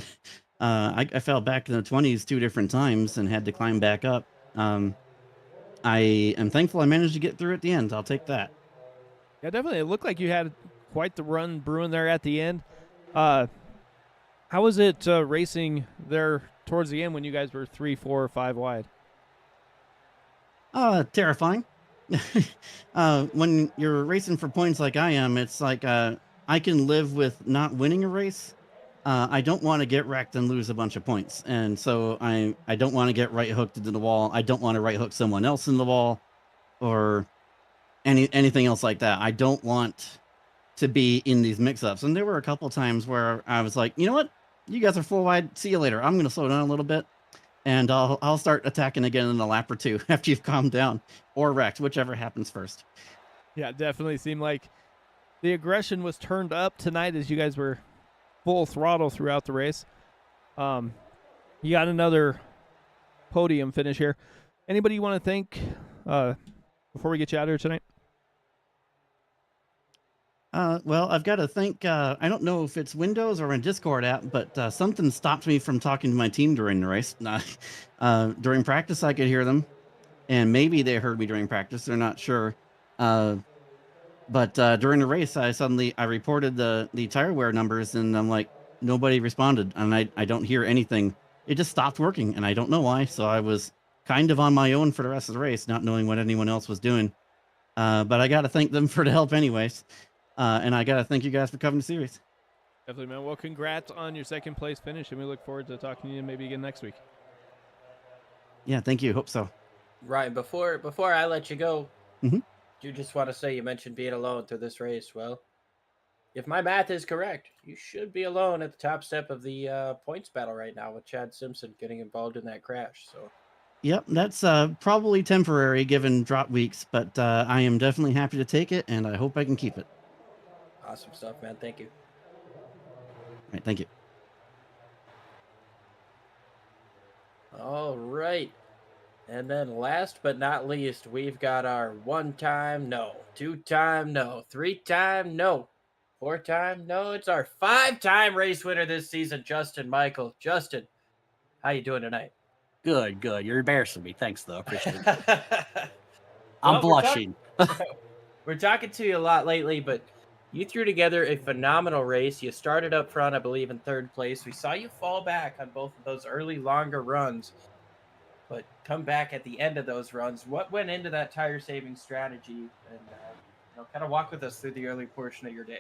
S7: I fell back in the 20s 2 different times and had to climb back up. I am thankful I managed to get through at the end. I'll take that.
S5: Yeah, definitely. It looked like you had quite the run brewing there at the end. How was it racing there towards the end when you guys were 3, 4, or 5 wide?
S7: Terrifying. When you're racing for points like I am, it's like I can live with not winning a race. I don't want to get wrecked and lose a bunch of points, and so I don't want to get right hooked into the wall. I don't want to right hook someone else in the wall, or anything else like that. I don't want to be in these mix-ups. And there were a couple times where I was like, you know what, you guys are full wide. See you later. I'm going to slow down a little bit, and I'll start attacking again in a lap or two after you've calmed down or wrecked, whichever happens first.
S5: Yeah, it definitely seemed like the aggression was turned up tonight as you guys were full throttle throughout the race. You got another podium finish here. Anybody you want to thank before we get you out of here tonight?
S7: Well, I've got to thank, I don't know if it's Windows or a Discord app, but something stopped me from talking to my team during the race. During practice, I could hear them, and maybe they heard me during practice. They're not sure. But during the race, I reported the tire wear numbers, and I'm like, nobody responded, and I don't hear anything. It just stopped working, and I don't know why. So I was kind of on my own for the rest of the race, not knowing what anyone else was doing. But I got to thank them for the help anyways. And I got to thank you guys for covering the series.
S5: Definitely, man. Well, congrats on your second place finish, and we look forward to talking to you maybe again next week.
S7: Yeah, thank you. Hope so.
S3: Ryan, before I let you go,
S7: Mhm.
S3: do you just want to say you mentioned being alone through this race? Well, if my math is correct, you should be alone at the top step of the points battle right now with Chad Simpson getting involved in that crash. So,
S7: Yep, that's probably temporary given drop weeks, but I am definitely happy to take it, and I hope I can keep it.
S3: awesome stuff, man. Thank you.
S7: All right, thank you.
S3: All right. And then last but not least, we've got our 1-time no, 2-time no, 3-time no, 4-time no. It's our 5-time race winner this season, Justin Michael. Justin, how you doing tonight?
S8: Good. You're embarrassing me. Thanks, though. Appreciate it.
S3: Well,
S8: I'm blushing.
S3: We're talking to you a lot lately, but you threw together a phenomenal race. You started up front, I believe, in 3rd place. We saw you fall back on both of those early, longer runs, but come back at the end of those runs. What went into that tire-saving strategy? And kind of walk with us through the early portion of your day.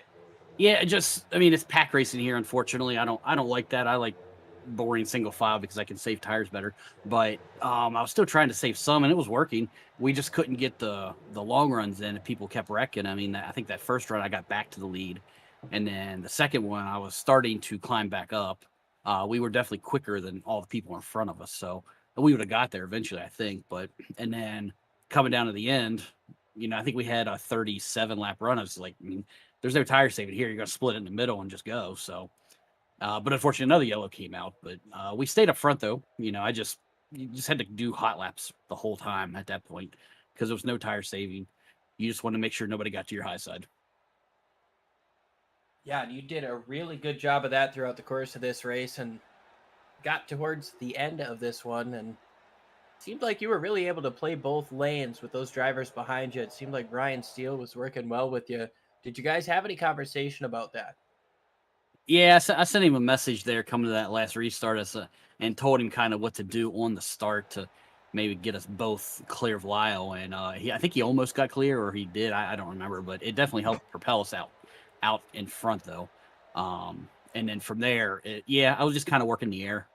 S8: Yeah, it's pack racing here. Unfortunately, I don't like that. I like boring single file because I can save tires better. But I was still trying to save some, and it was working. We just couldn't get the long runs in, and people kept wrecking. I mean, I think that first run I got back to the lead, and then the second one I was starting to climb back up. We were definitely quicker than all the people in front of us, so we would have got there eventually, I think. And then coming down to the end, I think we had a 37 lap run. I was like, there's no tire saving here. You're gonna split it in the middle and just go. So. But unfortunately, another yellow came out. But we stayed up front, though. You just had to do hot laps the whole time at that point because there was no tire saving. You just wanted to make sure nobody got to your high side.
S3: Yeah, and you did a really good job of that throughout the course of this race and got towards the end of this one. And it seemed like you were really able to play both lanes with those drivers behind you. It seemed like Ryan Steele was working well with you. Did you guys have any conversation about that?
S8: Yeah, I sent him a message there coming to that last restart and told him kind of what to do on the start to maybe get us both clear of Lyle. And I think he almost got clear, or he did. I don't remember, but it definitely helped propel us out in front though. And then from there, I was just kind of working the air.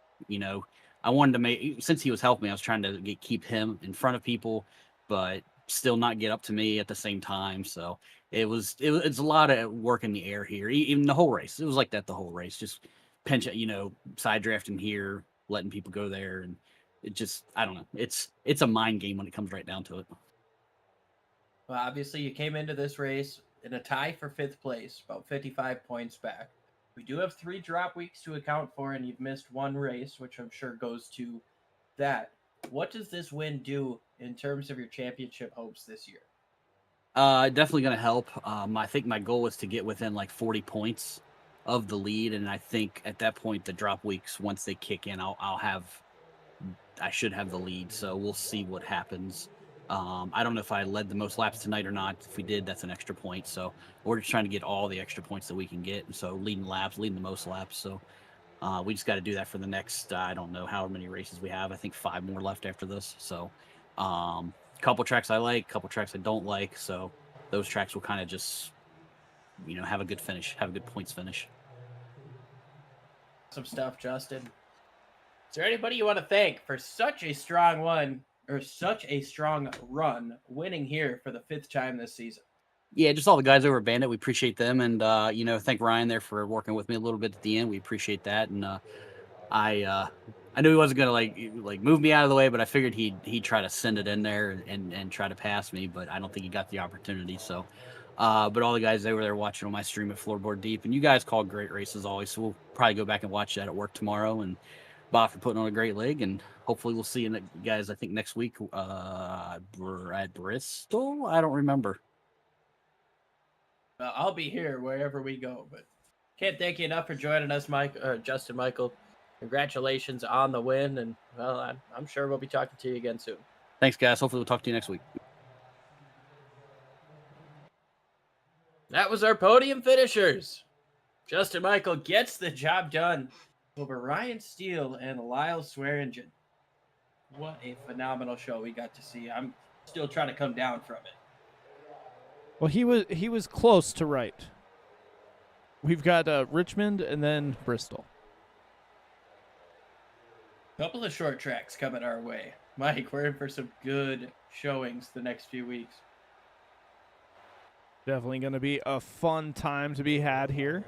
S8: I wanted to make, since he was helping me, I was trying to keep him in front of people, but still not get up to me at the same time. So it's a lot of work in the air here. Even the whole race, it was like that the whole race. Just pinch it, side drafting here, letting people go there, and it just, I don't know. It's a mind game when it comes right down to it.
S4: Well, obviously, you came into this race in a tie for 5th place, about 55 points back. We do have 3 drop weeks to account for, and you've missed 1 race, which I'm sure goes to that. What does this win do in terms of your championship hopes this year?
S8: Definitely going to help. I think my goal was to get within like 40 points of the lead, and I think at that point, the drop weeks, once they kick in, I should have the lead. So we'll see what happens. I don't know if I led the most laps tonight or not. If we did, that's an extra point. So we're just trying to get all the extra points that we can get. And so leading the most laps. So we just got to do that for the next, I don't know how many races we have. I think 5 more left after this. So couple tracks I like, couple tracks I don't like. So those tracks will kind of just, have a good finish, have a good points finish.
S4: Some stuff, Justin. Is there anybody you want to thank for such a strong run winning here for the 5th time this season?
S8: Yeah, just all the guys over at Bandit. We appreciate them. And, thank Ryan there for working with me a little bit at the end. We appreciate that. And I knew he wasn't going to like move me out of the way, but I figured he'd try to send it in there and try to pass me, but I don't think he got the opportunity. So, but all the guys, they were there watching on my stream at Floorboard Deep, and you guys called great races always. So we'll probably go back and watch that at work tomorrow. And Bob for putting on a great leg, and hopefully we'll see you guys, I think, next week at Bristol. I don't remember.
S4: I'll be here wherever we go, but can't thank you enough for joining us, Justin Michael. Congratulations on the win, and well, I'm sure we'll be talking to you again soon.
S8: Thanks, guys. Hopefully we'll talk to you next week.
S4: That was our podium finishers. Justin Michael gets the job done over Ryan Steele and Lyle Swearingen. What a phenomenal show we got to see. I'm still trying to come down from it.
S5: Well, he was close to right. We've got Richmond and then Bristol.
S4: Couple of short tracks coming our way. Mike, we're in for some good showings the next few weeks.
S5: Definitely going to be a fun time to be had here.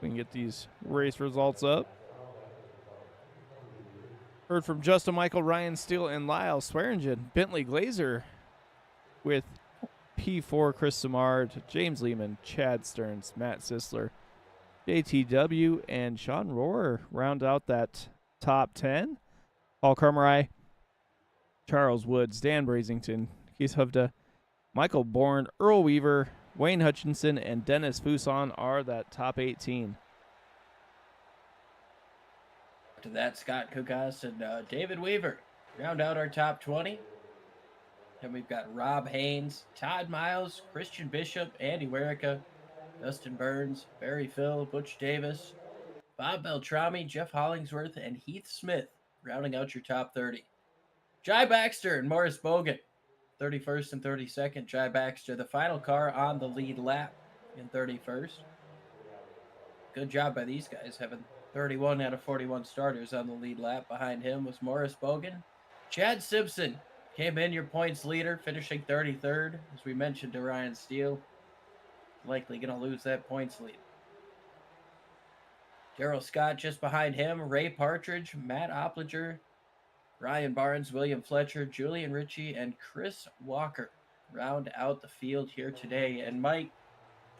S5: We can get these race results up. Heard from Justin Michael, Ryan Steele, and Lyle Swearingen. Bentley Glazer with P4, Chris Samard, James Lehman, Chad Stearns, Matt Sisler, JTW, and Sean Rohrer round out that top 10. Paul Carmerai, Charles Woods, Dan Brazington, Keith Hovda, Michael Bourne, Earl Weaver, Wayne Hutchinson, and Dennis Fuson are that top 18.
S4: To that, Scott Kukas and David Weaver round out our top 20. Then we've got Rob Haynes, Todd Miles, Christian Bishop, Andy Werica, Dustin Burns, Barry Phil, Butch Davis, Bob Beltrami, Jeff Hollingsworth, and Heath Smith rounding out your top 30. Jai Baxter and Morris Bogan, 31st and 32nd. Jai Baxter, the final car on the lead lap in 31st. Good job by these guys, having 31 out of 41 starters on the lead lap. Behind him was Morris Bogan. Chad Simpson came in your points leader, finishing 33rd, as we mentioned to Ryan Steele. Likely going to lose that points lead. Darrell Scott just behind him. Ray Partridge, Matt Opliger, Ryan Barnes, William Fletcher, Julian Ritchie, and Chris Walker round out the field here today. And Mike,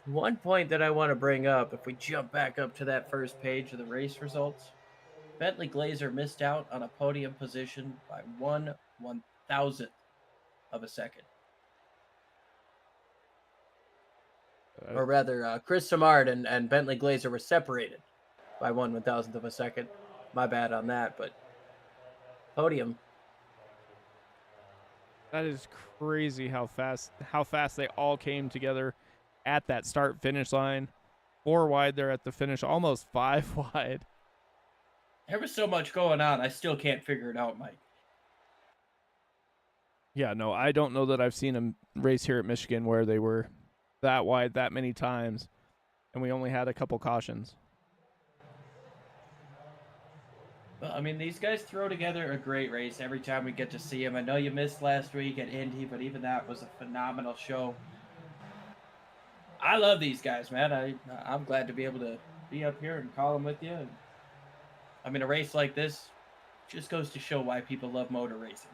S4: one point that I want to bring up, if we jump back up to that first page of the race results, Bentley Glazer missed out on a podium position by 1/1000th of a second. Or rather, Chris Samard and Bentley Glazer were separated by 1/1000th of a second. My bad on that, but podium.
S5: That is crazy how fast they all came together at that start finish line. 4 wide there at the finish, almost 5 wide.
S4: There was so much going on, I still can't figure it out, Mike.
S5: Yeah, no, I don't know that I've seen a race here at Michigan where they were that wide that many times, and we only had a couple cautions.
S4: Well, I mean, these guys throw together a great race every time we get to see them. I know you missed last week at Indy, but even that was a phenomenal show. I love these guys, man. I'm glad to be able to be up here and call them with you. And, I mean, a race like this just goes to show why people love motor racing.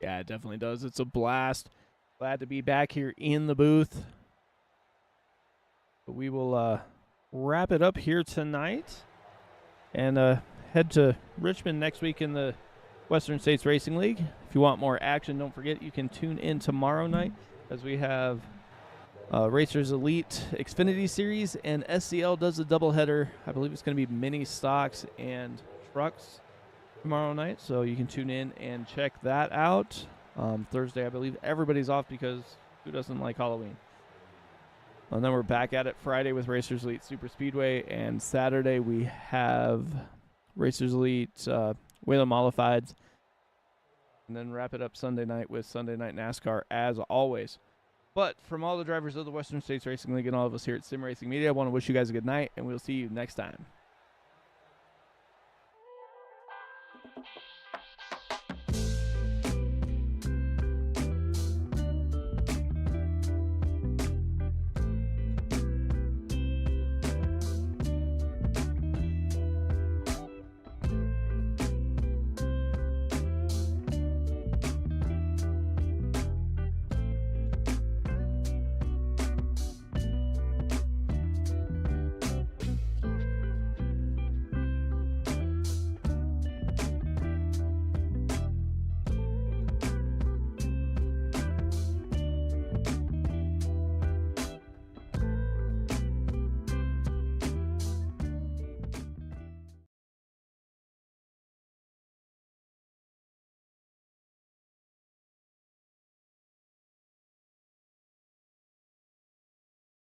S5: Yeah, it definitely does. It's a blast. Glad to be back here in the booth. But we will wrap it up here tonight and head to Richmond next week in the Western States Racing League. If you want more action, don't forget you can tune in tomorrow night as we have Racers Elite Xfinity Series, and SCL does a doubleheader. I believe it's going to be mini stocks and trucks tomorrow night, so you can tune in and check that out. Thursday, I believe everybody's off because who doesn't like Halloween? And then we're back at it Friday with Racers Elite Super Speedway, and Saturday we have Racers Elite Whelen Modifieds, and then wrap it up Sunday night with Sunday Night NASCAR as always. But from all the drivers of the Western States Racing League and all of us here at Sim Racing Media, I want to wish you guys a good night, and we'll see you next time.